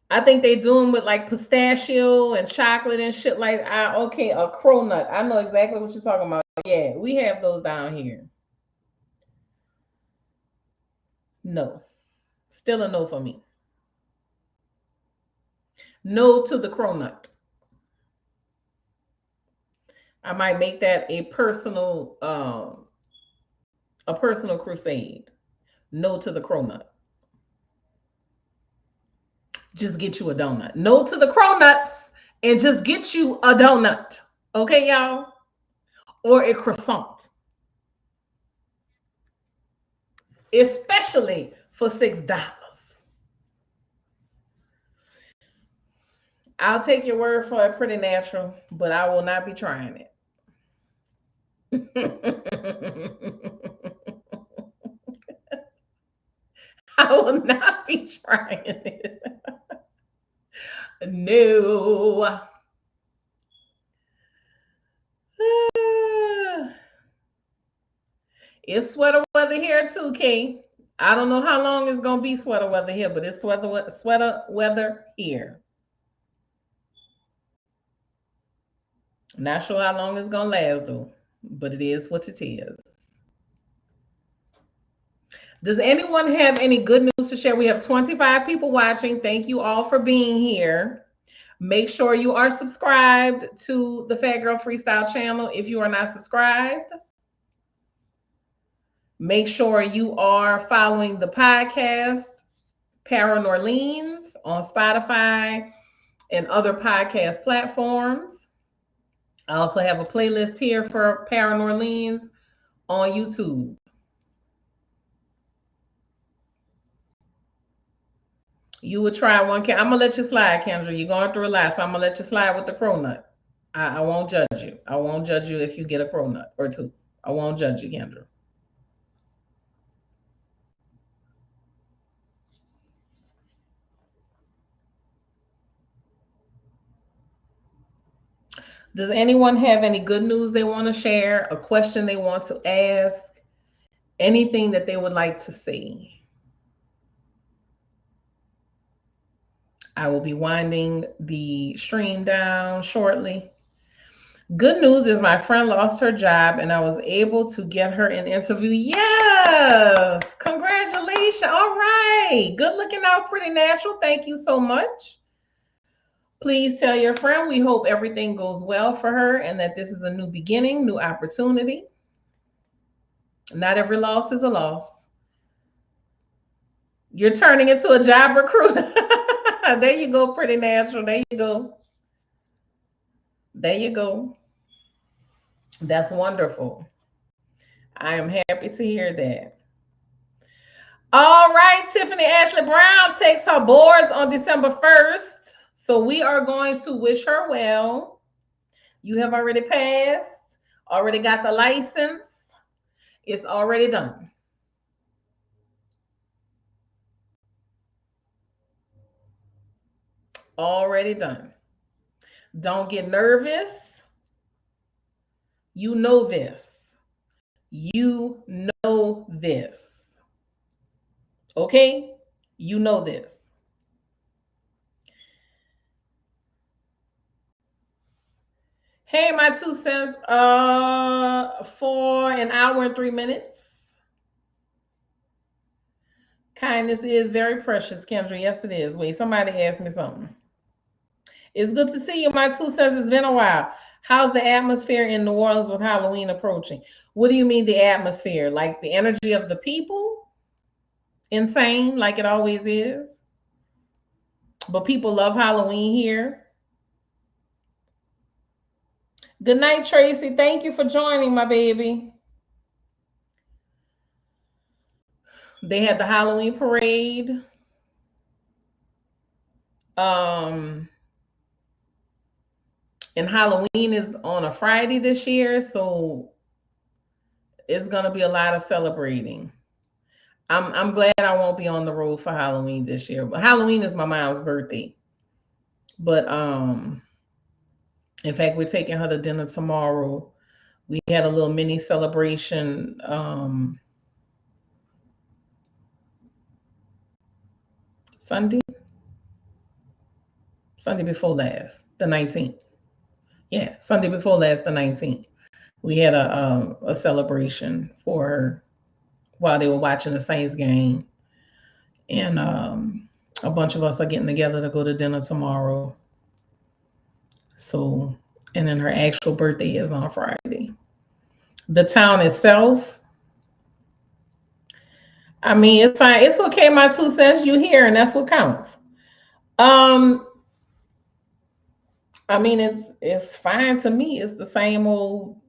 Speaker 1: I think they do them with like pistachio and chocolate and shit like that. Okay, a cronut. I know exactly what you're talking about. Yeah, we have those down here. No. Still a no for me. No to the cronut. I might make that a personal crusade. No to the cronut. Just get you a donut. No to the cronuts and just get you a donut. Okay, y'all? Or a croissant. Especially for $6. I'll take your word for it, pretty natural, but I will not be trying it. I will not be trying it. No. It's sweater weather here too, Kay. I don't know how long it's gonna be sweater weather here, but it's sweater weather here. Not sure how long it's gonna last though, but it is what it is. Does anyone have any good news to share? We have 25 people watching. Thank you all for being here. Make sure you are subscribed to the Fat Girl Freestyle channel if you are not subscribed. Make sure you are following the podcast, Paranorleans, on Spotify and other podcast platforms. I also have a playlist here for Para New Orleans on YouTube. You would try one. I'm gonna let you slide, Kendra. You're going through a lot, so I'm gonna let you slide with the cronut. I won't judge you. I won't judge you if you get a cronut or two. I won't judge you, Kendra. Does anyone have any good news they want to share? A question they want to ask? Anything that they would like to see? I will be winding the stream down shortly. Good news is my friend lost her job and I was able to get her an interview. Yes! Congratulations. All right. Good looking out, pretty natural. Thank you so much. Please tell your friend we hope everything goes well for her and that this is a new beginning, new opportunity. Not every loss is a loss. You're turning into a job recruiter. There you go, pretty natural. There you go. There you go. That's wonderful. I am happy to hear that. All right, Tiffany Ashley Brown takes her boards on December 1st. So we are going to wish her well. You have already passed, already got the license. It's already done. Already done. Don't get nervous. You know this. You know this. Okay? You know this. Hey, my 2 cents for an hour and 3 minutes. Kindness is very precious, Kendra. Yes, it is. Wait, somebody asked me something. It's good to see you. My 2 cents. It's been a while. How's the atmosphere in New Orleans with Halloween approaching? What do you mean the atmosphere? Like the energy of the people? Insane, like it always is. But people love Halloween here. Good night, Tracy. Thank you for joining, my baby. They had the Halloween parade. And Halloween is on a Friday this year, so it's gonna be a lot of celebrating. I'm glad I won't be on the road for Halloween this year. But Halloween is my mom's birthday. But in fact, we're taking her to dinner tomorrow. We had a little mini celebration Sunday before last, the 19th. Yeah, Sunday before last, the 19th. We had a celebration for her while they were watching the Saints game, and a bunch of us are getting together to go to dinner tomorrow. So, and then her actual birthday is on Friday. The town itself, I mean, it's fine. It's okay. My 2 cents, you here, and that's what counts. Um, I mean, it's fine to me. It's the same old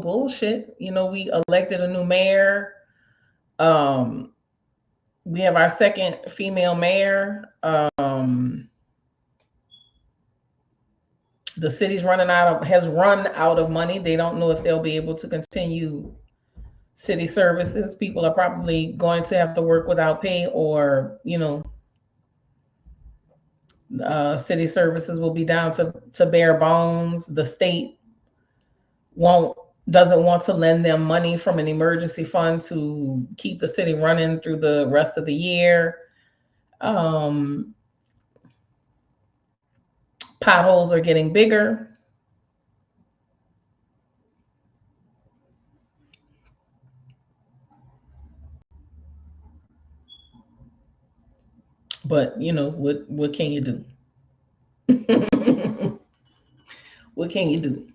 Speaker 1: bullshit. You know, we elected a new mayor. We have our second female mayor. The city's has run out of money. They don't know if they'll be able to continue city services. People are probably going to have to work without pay, or city services will be down to bare bones. The state doesn't want to lend them money from an emergency fund to keep the city running through the rest of the year. Potholes are getting bigger. But what can you do? What can you do?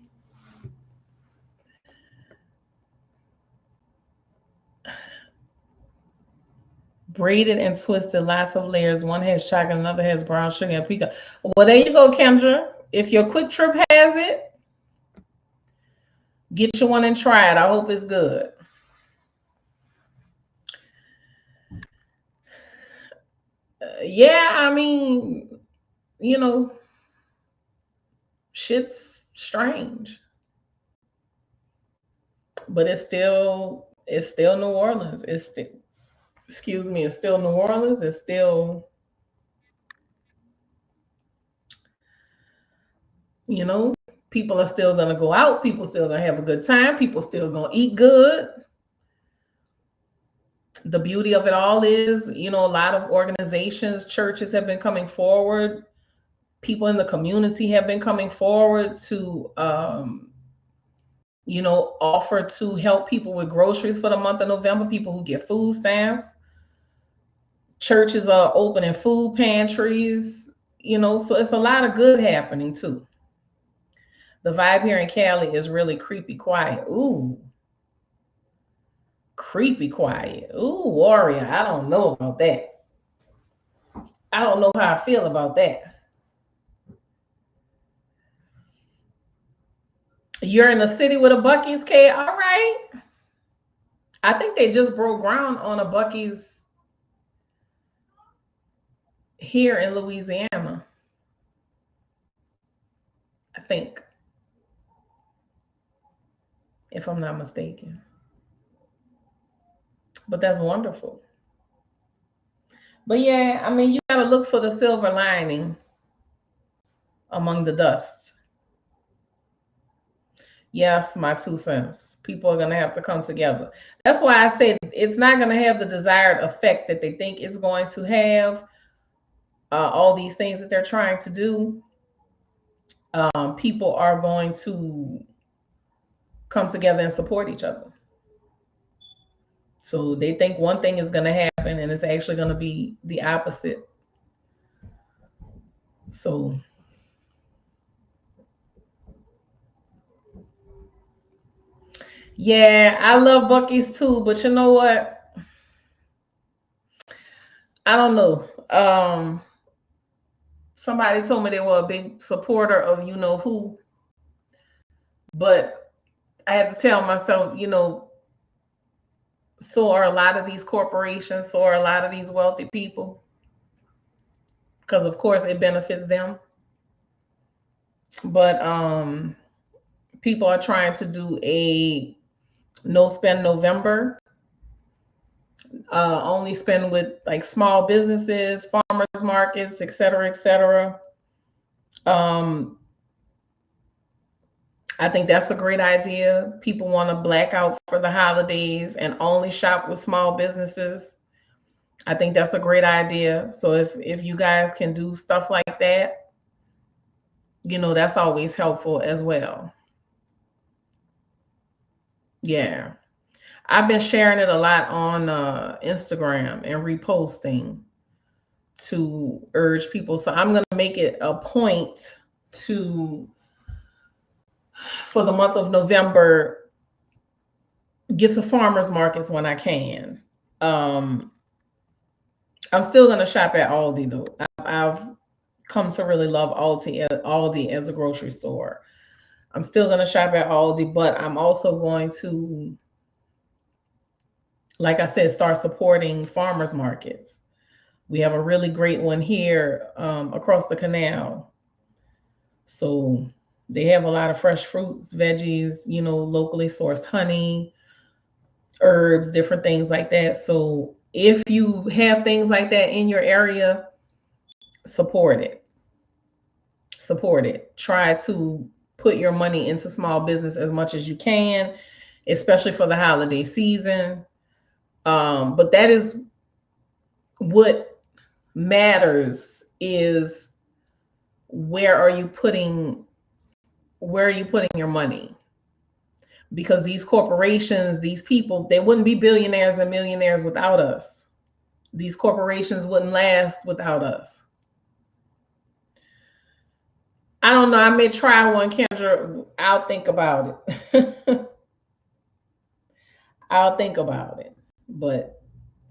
Speaker 1: Braided and twisted, lots of layers. One has chocolate, another has brown sugar and pecan. Well, there you go, Kendra. If your Quick Trip has it, Get you one and try it. I hope it's good. Yeah, I mean, you know, shit's strange, but it's still New Orleans. It's still, excuse me, it's still New Orleans. It's still, you know, people are still gonna go out. People still gonna have a good time. People still gonna eat good. The beauty of it all is, a lot of organizations, churches have been coming forward. People in the community have been coming forward to, offer to help people with groceries for the month of November, people who get food stamps. Churches are opening food pantries, so it's a lot of good happening too. The vibe here in Cali is really creepy quiet. Ooh, creepy quiet. Ooh, warrior. I don't know about that. I don't know how I feel about that. You're in a city with a Bucky's, K. All right. I think they just broke ground on a Bucky's here in Louisiana. I think, if I'm not mistaken. But that's wonderful. But yeah, I mean, you got to look for the silver lining among the dust. Yes, my 2 cents. People are going to have to come together. That's why I said it's not going to have the desired effect that they think it's going to have. All these things that they're trying to do, people are going to come together and support each other. So they think one thing is going to happen and it's actually going to be the opposite. So, yeah, I love Bucky's too, but you know what? I don't know. Somebody told me they were a big supporter of you know who, but I had to tell myself, so are a lot of these corporations, so are a lot of these wealthy people, because of course it benefits them. But people are trying to do a no spend November, only spend with like small businesses, farmers markets, et cetera, et cetera. Um, I think that's a great idea. People want to black out for the holidays and only shop with small businesses. I think that's a great idea. So if you guys can do stuff like that, that's always helpful as well. Yeah. I've been sharing it a lot on Instagram and reposting to urge people. So I'm going to make it a point to, for the month of November, get to farmers markets when I can. Um, I'm still going to shop at Aldi though. I've come to really love Aldi as a grocery store. I'm still going to shop at Aldi, but I'm also going to, like I said, start supporting farmers markets. We have a really great one here across the canal. So they have a lot of fresh fruits, veggies, locally sourced honey, herbs, different things like that. So if you have things like that in your area, support it. Support it. Try to put your money into small business as much as you can, especially for the holiday season. But that is what matters, is where are you putting your money? Because these corporations, these people, they wouldn't be billionaires and millionaires without us. These corporations wouldn't last without us. I don't know. I may try one, Kendra. I'll think about it. I'll think about it. But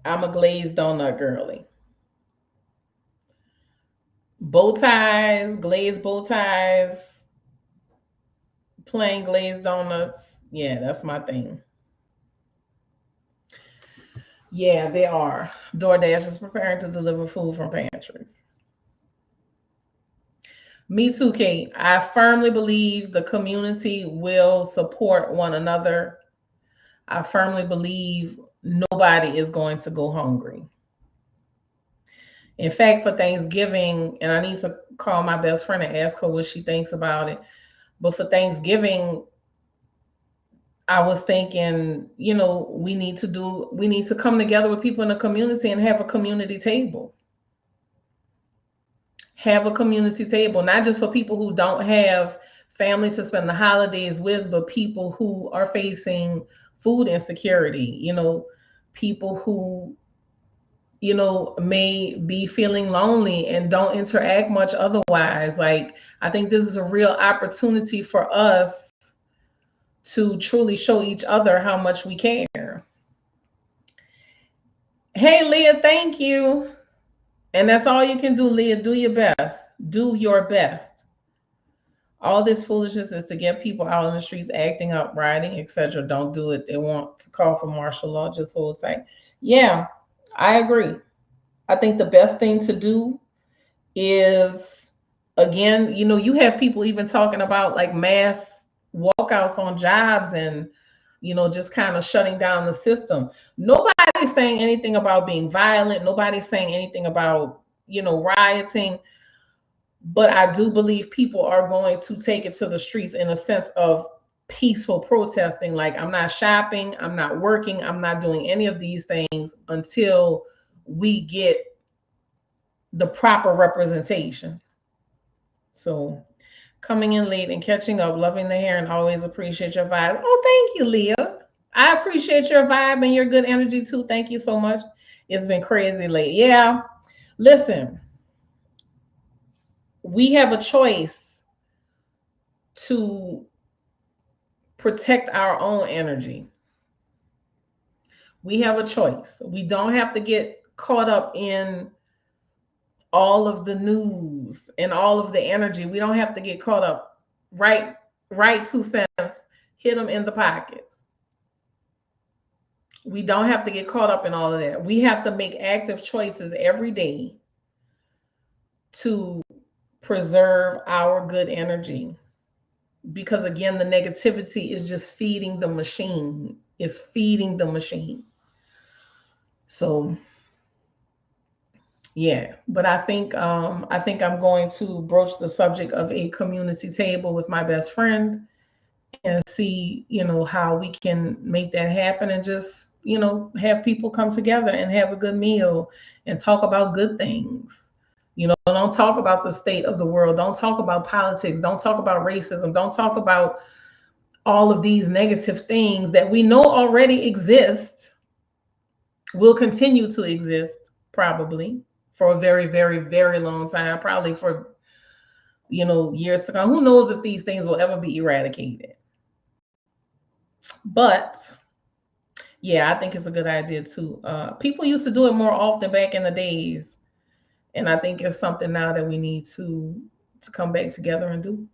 Speaker 1: I'm a glazed donut girly. Bow ties, glazed bow ties, plain glazed donuts. Yeah, that's my thing. Yeah, they are. DoorDash is preparing to deliver food from pantries. Me too, Kate. I firmly believe the community will support one another. I firmly believe nobody is going to go hungry. In fact, for Thanksgiving, and I need to call my best friend and ask her what she thinks about it. But for Thanksgiving, I was thinking, we need to come together with people in the community and have a community table. Have a community table, not just for people who don't have family to spend the holidays with, but people who are facing food insecurity, people who, may be feeling lonely and don't interact much otherwise. Like, I think this is a real opportunity for us to truly show each other how much we care. Hey, Leah, thank you. And that's all you can do, Leah. Do your best. Do your best. All this foolishness is to get people out in the streets acting up, rioting, etc. Don't do it. They want to call for martial law. Just hold tight. Yeah, I agree. I think the best thing to do is, again, you have people even talking about like mass walkouts on jobs and, just kind of shutting down the system. Nobody's saying anything about being violent. Nobody's saying anything about, rioting. But I do believe people are going to take it to the streets in a sense of peaceful protesting. Like, I'm not shopping, I'm not working, I'm not doing any of these things until we get the proper representation. So, coming in late and catching up, loving the hair, and always appreciate your vibe. Oh, thank you, Leah. I appreciate your vibe and your good energy too. Thank you so much. It's been crazy late. Yeah. Listen, we have a choice to protect our own energy. We have a choice. We don't have to get caught up in all of the news and all of the energy. We don't have to get caught up. Right 2 cents, hit them in the pockets. We don't have to get caught up in all of that. We have to make active choices every day to preserve our good energy. Because again, the negativity is just feeding the machine. It's feeding the machine. So yeah, but I think I'm going to broach the subject of a community table with my best friend and see, how we can make that happen and just, have people come together and have a good meal and talk about good things. Don't talk about the state of the world. Don't talk about politics. Don't talk about racism. Don't talk about all of these negative things that we know already exist, will continue to exist probably for a very, very, very long time, probably for, years to come. Who knows if these things will ever be eradicated? But yeah, I think it's a good idea too. People used to do it more often back in the days, and I think it's something now that we need to come back together and do.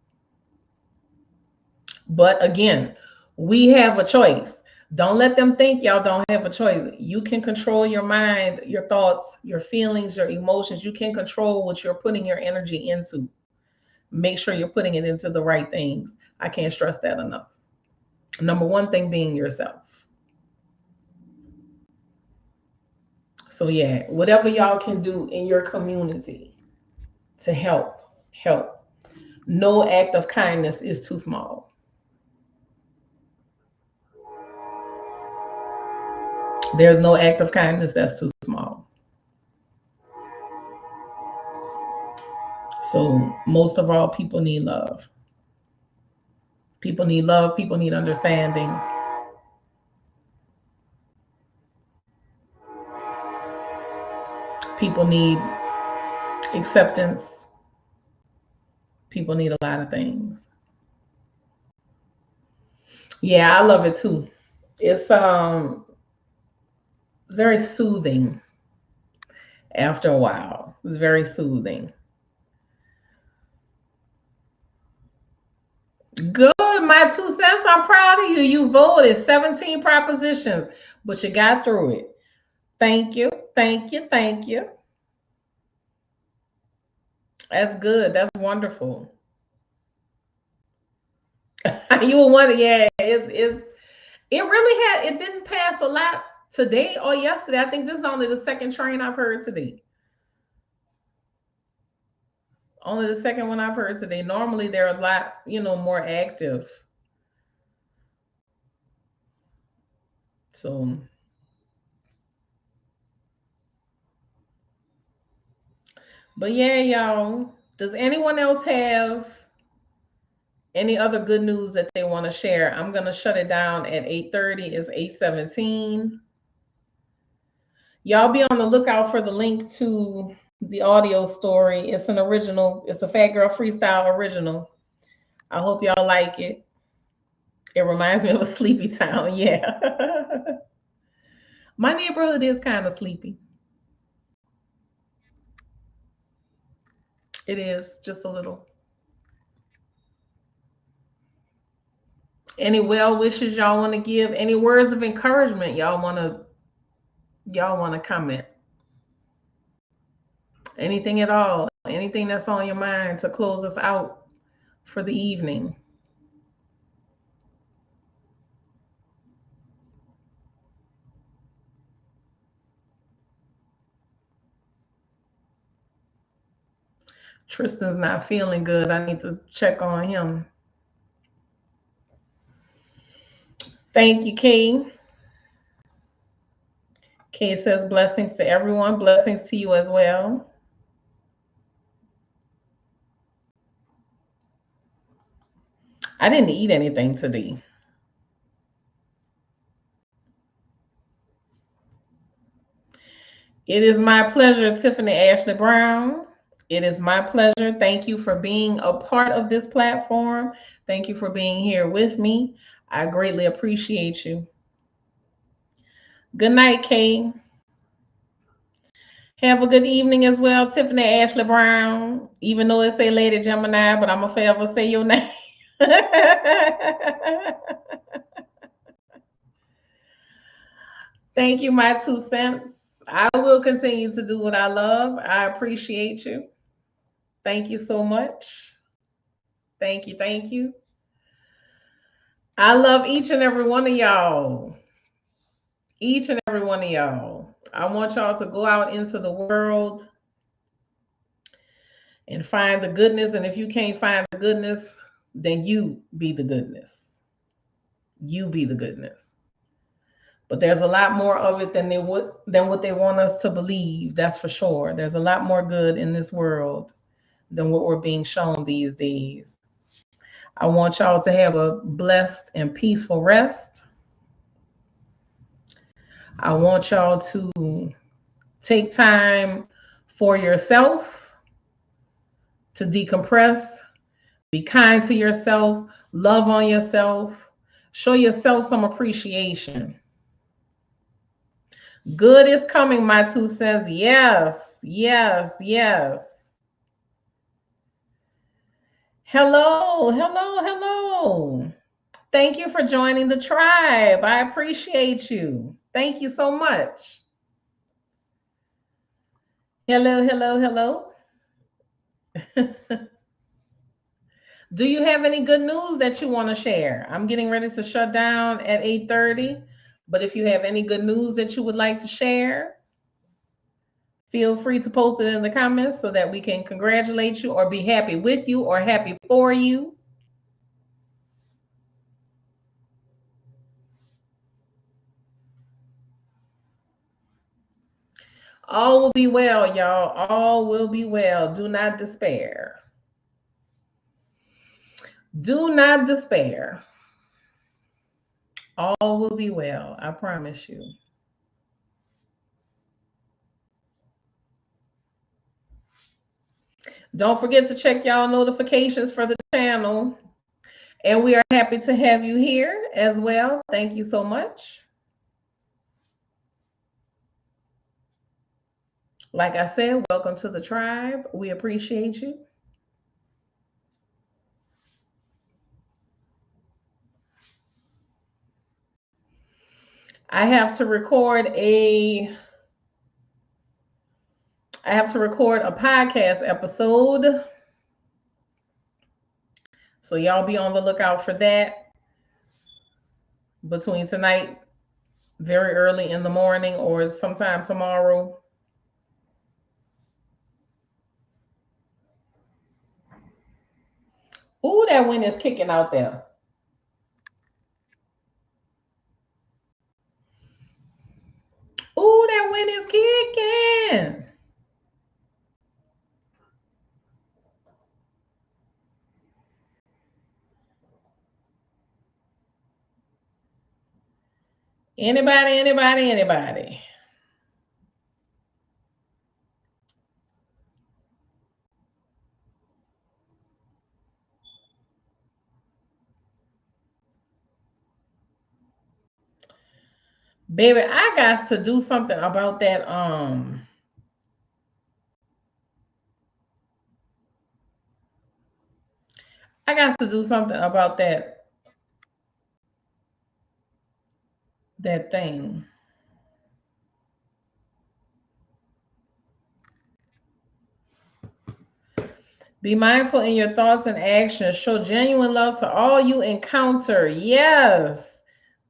Speaker 1: But again, we have a choice. Don't let them think y'all don't have a choice. You can control your mind, your thoughts, your feelings, your emotions. You can control what you're putting your energy into. Make sure you're putting it into the right things. I can't stress that enough. Number one thing being yourself. So yeah, whatever y'all can do in your community to help. No act of kindness is too small. There's no act of kindness that's too small. So most of all, people need love. People need love. People need understanding. People need acceptance. People need a lot of things. Yeah, I love it too. It's very soothing after a while. It's very soothing. Good it, my 2 cents. I'm proud of you. You voted 17 propositions, but you got through it. Thank you. Thank you. Thank you. That's good. That's wonderful. You were one, yeah. It really had. It didn't pass a lot today or yesterday. I think this is only the second train I've heard today. Only the second one I've heard today. Normally they're a lot, more active. So, but yeah, y'all. Does anyone else have any other good news that they want to share? I'm gonna shut it down at 8:30. It's 8:17. Y'all be on the lookout for the link to the audio story. It's an original. It's a Fat Girl Freestyle original. I hope y'all like it. It reminds me of a sleepy town. Yeah. My neighborhood is kind of sleepy. It is just a little. Any well wishes y'all want to give? Any words of encouragement y'all want to comment? Anything at all? Anything that's on your mind to close us out for the evening? Tristan's not feeling good. I need to check on him. Thank you, Kay. Kay says blessings to everyone. Blessings to you as well. I didn't eat anything today. It is my pleasure, Tiffany Ashley Brown. It is my pleasure. Thank you for being a part of this platform. Thank you for being here with me. I greatly appreciate you. Good night, Kay. Have a good evening as well, Tiffany Ashley Brown. Even though it say Lady Gemini, but I'm gonna forever say your name. Thank you, my 2 cents. I will continue to do what I love. I appreciate you. Thank you so much. Thank you. Thank you. I love each and every one of y'all. Each and every one of y'all. I want y'all to go out into the world and find the goodness. And if you can't find the goodness, then you be the goodness. You be the goodness. But there's a lot more of it than what they want us to believe. That's for sure. There's a lot more good in this world than what we're being shown these days. I want y'all to have a blessed and peaceful rest. I want y'all to take time for yourself to decompress, be kind to yourself, love on yourself, show yourself some appreciation. Good is coming, my 2 cents. Yes, yes, yes. Hello, hello, hello. Thank you for joining the tribe. I appreciate you. Thank you so much. Hello, hello, hello. Do you have any good news that you want to share? I'm getting ready to shut down at 8:30, but if you have any good news that you would like to share, feel free to post it in the comments so that we can congratulate you or be happy with you or happy for you. All will be well, y'all. All will be well. Do not despair. Do not despair. All will be well. I promise you. Don't forget to check y'all notifications for the channel. And we are happy to have you here as well. Thank you so much. Like I said, welcome to the tribe. We appreciate you. I have to record a podcast episode. So y'all be on the lookout for that between tonight, very early in the morning, or sometime tomorrow. Ooh, that wind is kicking out there. Ooh, that wind is kicking. Anybody? Baby, I got to do something about that. I got to do something about that thing. Be mindful in your thoughts and actions. Show genuine love to all you encounter. Yes.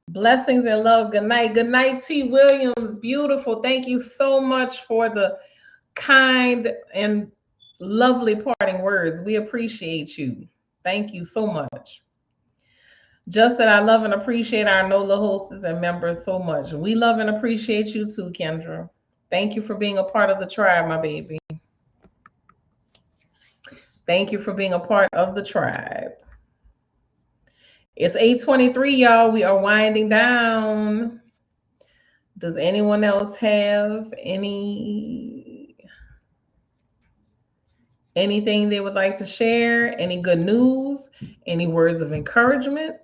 Speaker 1: Blessings and love. Good night. Good night, T. Williams. Beautiful. Thank you so much for the kind and lovely parting words. We appreciate you. Thank you so much. Just that I love and appreciate our NOLA hosts and members so much. We love and appreciate you too, Kendra. Thank you for being a part of the tribe, my baby. Thank you for being a part of the tribe. It's 8:23, y'all. We are winding down. Does anyone else have anything they would like to share? Any good news? Any words of encouragement?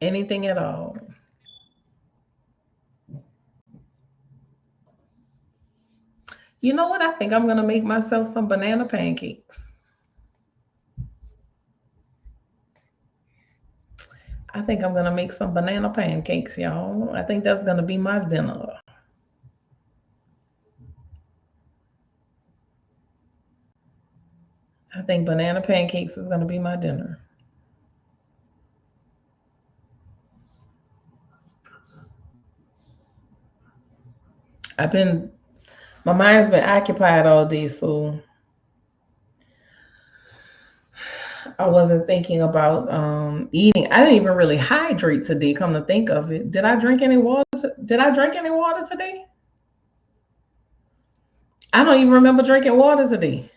Speaker 1: Anything at all? You know what? I think I'm going to make myself some banana pancakes. I think I'm going to make some banana pancakes, y'all. I think that's going to be my dinner. I think banana pancakes is going to be my dinner. My mind's been occupied all day, so I wasn't thinking about eating. I didn't even really hydrate today, come to think of it. Did I drink any water? Did I drink any water today? I don't even remember drinking water today.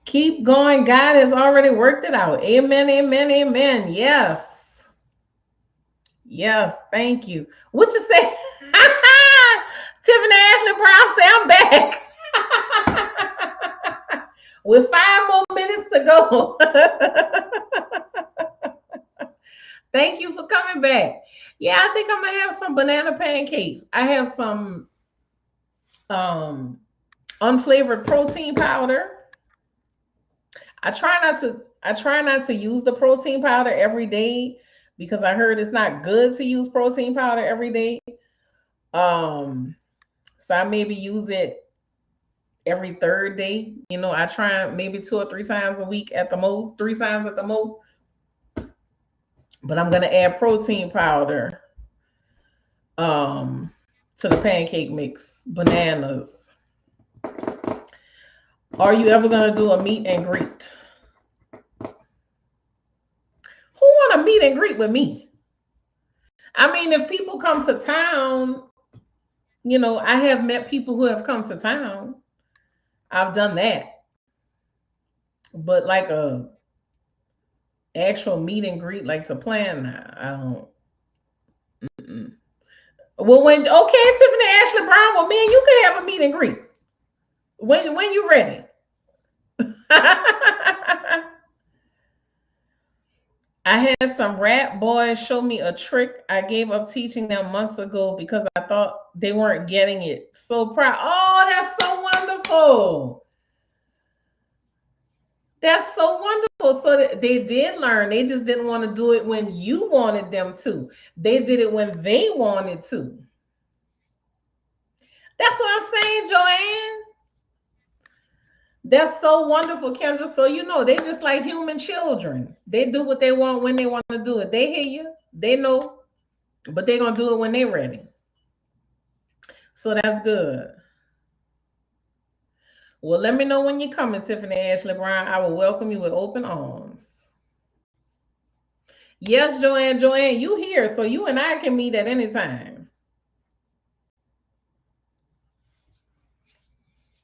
Speaker 1: Keep going. God has already worked it out. Amen, amen, amen. Yes. Yes, thank you. What you say? Tiffany Ashley Brown say I'm back. With 5 more minutes to go. Thank you for coming back. Yeah, I think I'm gonna have some banana pancakes. I have some unflavored protein powder. I try not to use the protein powder every day because I heard it's not good to use protein powder every day. So I maybe use it every 3rd day. You know, I try maybe 2 or 3 times a week at the most, 3 times at the most. But I'm gonna add protein powder to the pancake mix. Bananas. Are you ever gonna do a meet and greet? Who want to meet and greet with me? I mean, if people come to town, you know, I have met people who have come to town. I've done that. But like a actual meet and greet, like to plan, I don't. Mm-mm. Well, when okay, Tiffany Ashley Brown, well, me and you can have a meet and greet when you ready. I had some rap boys show me a trick I gave up teaching them months ago because I thought they weren't getting it. So proud. Oh, that's so wonderful. That's so wonderful. So they did learn. They just didn't want to do it when you wanted them to. They did it when they wanted to. That's what I'm saying, Joanne. That's so wonderful, Kendra. So they just like human children. They do what they want when they want to do it. They hear you. They know, but they're gonna do it when they're ready. So that's good. Well, let me know when you're coming, Tiffany Ashley Brown. I will welcome you with open arms. Yes, Joanne, Joanne, you here, so you and I can meet at any time.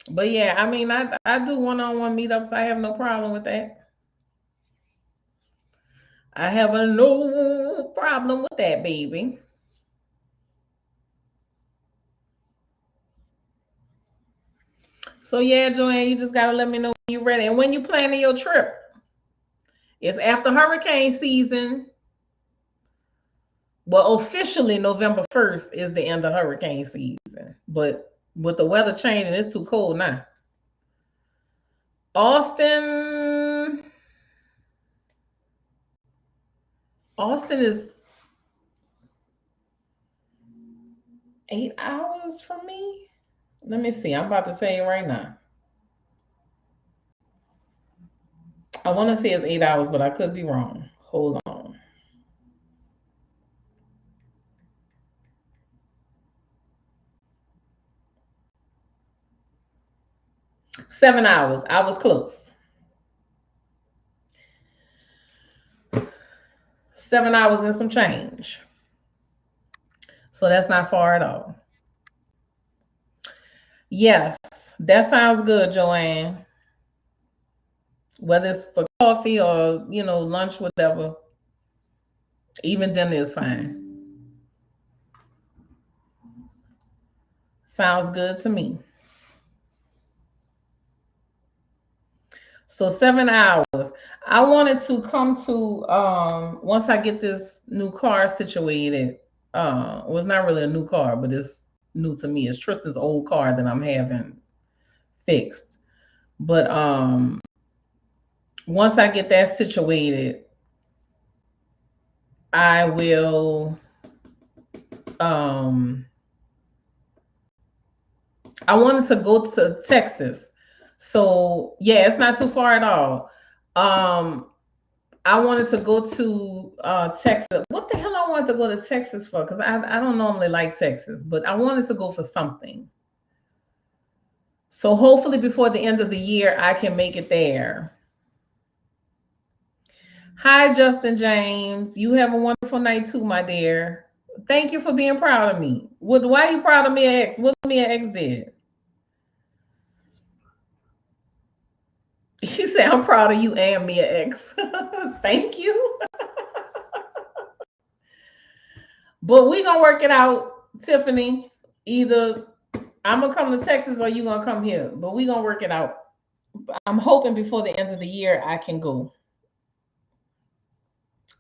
Speaker 1: But yeah, I mean, I do one-on-one meetups. I have no problem with that. I have a no problem with that, baby. So yeah, Joanne, you just gotta let me know when you're ready and when you planning your trip. It's after hurricane season. Well, officially November 1st is the end of hurricane season, but with the weather changing, it's too cold now. Austin, Austin is 8 hours from me. Let me see. I'm about to tell you right now. I want to say it's 8 hours, but I could be wrong. Hold on. 7 hours. I was close. 7 hours and some change. So that's not far at all. Yes, that sounds good, Joanne. Whether it's for coffee or lunch, whatever, even dinner is fine. Sounds good to me. So 7 hours. I wanted to come to once I get this new car situated. Well, it's not really a new car, but it's new to me. It's Tristan's old car that I'm having fixed. But once I get that situated, I will um I wanted to go to Texas. So yeah, it's not too far at all. Um I wanted to go to Texas. What the hell I wanted to go to Texas for? Because I don't normally like Texas, but I wanted to go for something. So hopefully before the end of the year, I can make it there. Hi, Justin James. You have a wonderful night too, my dear. Thank you for being proud of me. Why are you proud of Mia X? What Mia X did? He said, I'm proud of you and Mia X. Thank you. But we gonna work it out, Tiffany. Either I'm gonna come to Texas or you gonna come here. But we gonna work it out. I'm hoping before the end of the year I can go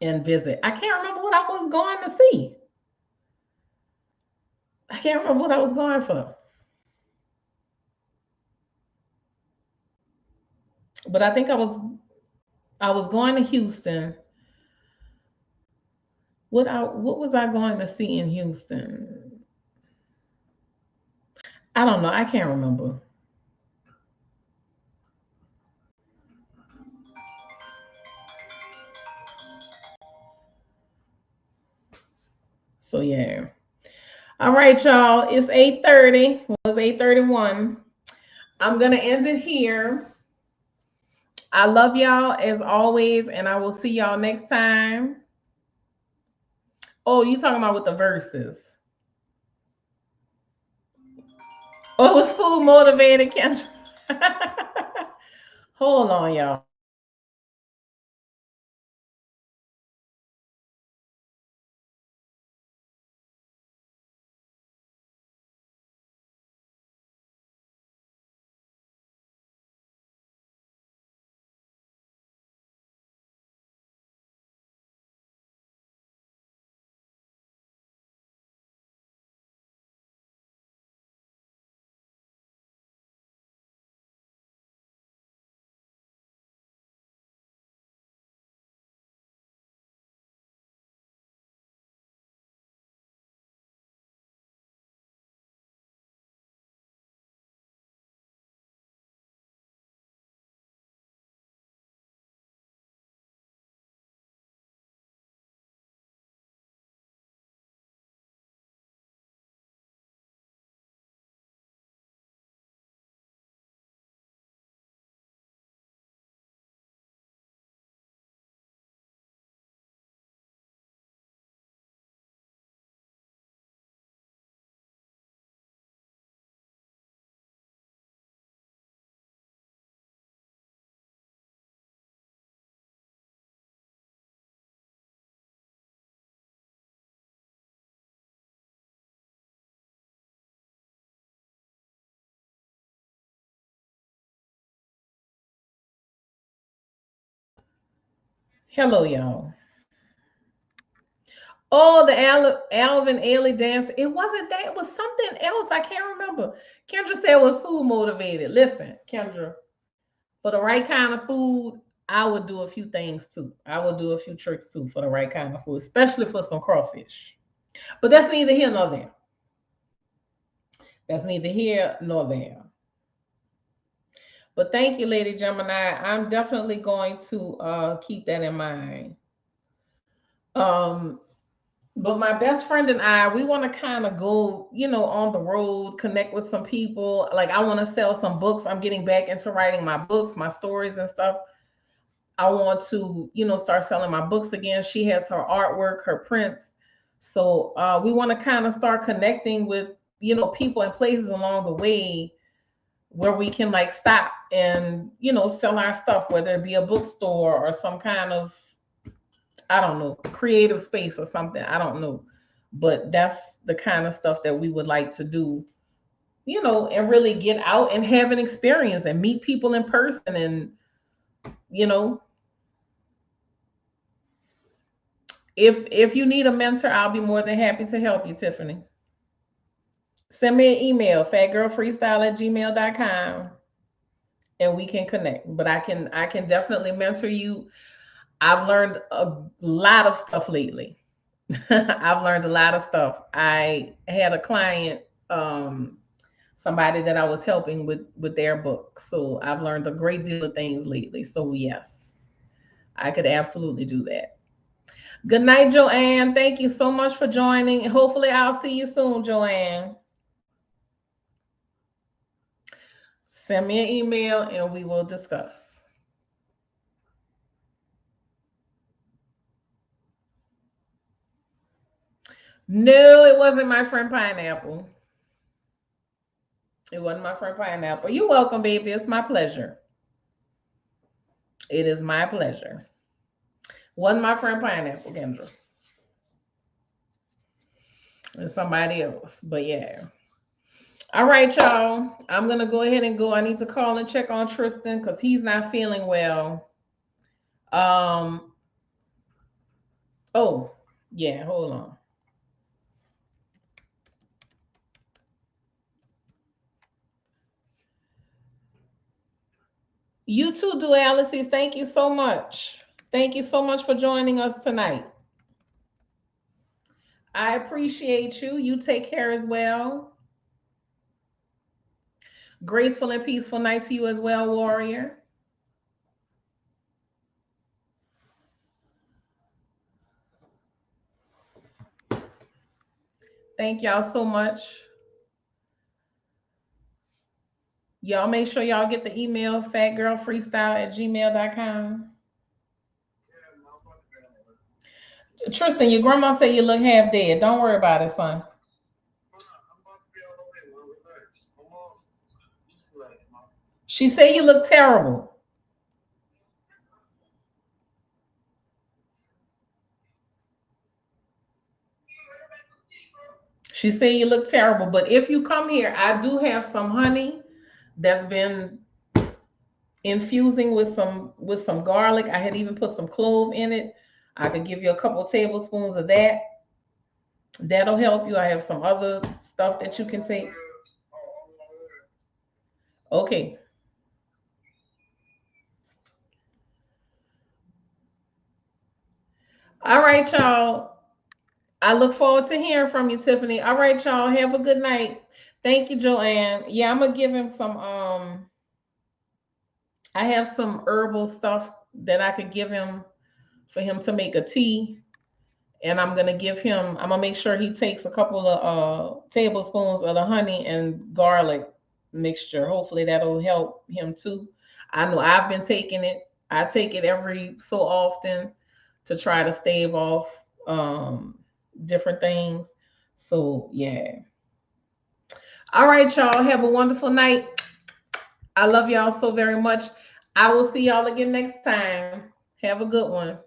Speaker 1: and visit. I can't remember what I was going to see. I can't remember what I was going for. But I think I was going to Houston. What was I going to see in Houston? I don't know. I can't remember. So yeah. All right, y'all. It's 8:30. Well, it's 8:31. I'm gonna end it here. I love y'all as always, and I will see y'all next time. Oh, you talking about with the verses? Oh, it was food motivated, Kendra. Hold on, y'all. Hello, y'all. Oh, the Alvin Ailey dance. It wasn't that. It was something else. I can't remember. Kendra said it was food motivated. Listen, Kendra, for the right kind of food, I would do a few things too. I would do a few tricks too for the right kind of food, especially for some crawfish. But that's neither here nor there. That's neither here nor there. But thank you, Lady Gemini. I'm definitely going to keep that in mind. Um, but my best friend and I, we want to kind of go, on the road, connect with some people. Like I want to sell some books. I'm getting back into writing my books, my stories and stuff. I want to, start selling my books again. She has her artwork, her prints. So we want to kind of start connecting with, people and places along the way where we can like stop and, sell our stuff, whether it be a bookstore or some kind of, I don't know, creative space or something. I don't know. But that's the kind of stuff that we would like to do, and really get out and have an experience and meet people in person and, you know, if you need a mentor, I'll be more than happy to help you, Tiffany. Send me an email, fatgirlfreestyle@gmail.com, and we can connect. But I can definitely mentor you. I've learned a lot of stuff lately. I've learned a lot of stuff. I had a client, somebody that I was helping with their book. So I've learned a great deal of things lately. So yes, I could absolutely do that. Good night, Joanne. Thank you so much for joining. Hopefully, I'll see you soon, Joanne. Send me an email and we will discuss. No, it wasn't my friend Pineapple. It wasn't my friend Pineapple. You're welcome, baby. It's my pleasure. It is my pleasure. Wasn't my friend Pineapple, Kendra. It's somebody else. But yeah. All right, y'all. I'm gonna go ahead and go. I need to call and check on Tristan because he's not feeling well. Um. Oh, yeah. Hold on. You too, Dualities. Thank you so much. Thank you so much for joining us tonight. I appreciate you. You take care as well. Graceful and peaceful night to you as well, warrior. Thank y'all so much. Y'all make sure y'all get the email fatgirlfreestyle@gmail.com. Tristan, your grandma said you look half dead. Don't worry about it, son. She said you look terrible. She said you look terrible. But if you come here, I do have some honey that's been infusing with some garlic. I had even put some clove in it. I could give you a couple tablespoons of that. That'll help you. I have some other stuff that you can take. Okay. All right, y'all. I look forward to hearing from you, Tiffany. All right, y'all. Have a good night. Thank you, Joanne. Yeah, I'm gonna give him some. I have some herbal stuff that I could give him for him to make a tea, and I'm gonna give him. I'm gonna make sure he takes a couple of tablespoons of the honey and garlic mixture. Hopefully, that'll help him too. I know I've been taking it. I take it every so often to try to stave off different things. So yeah. All right, y'all. Have a wonderful night. I love y'all so very much. I will see y'all again next time. Have a good one.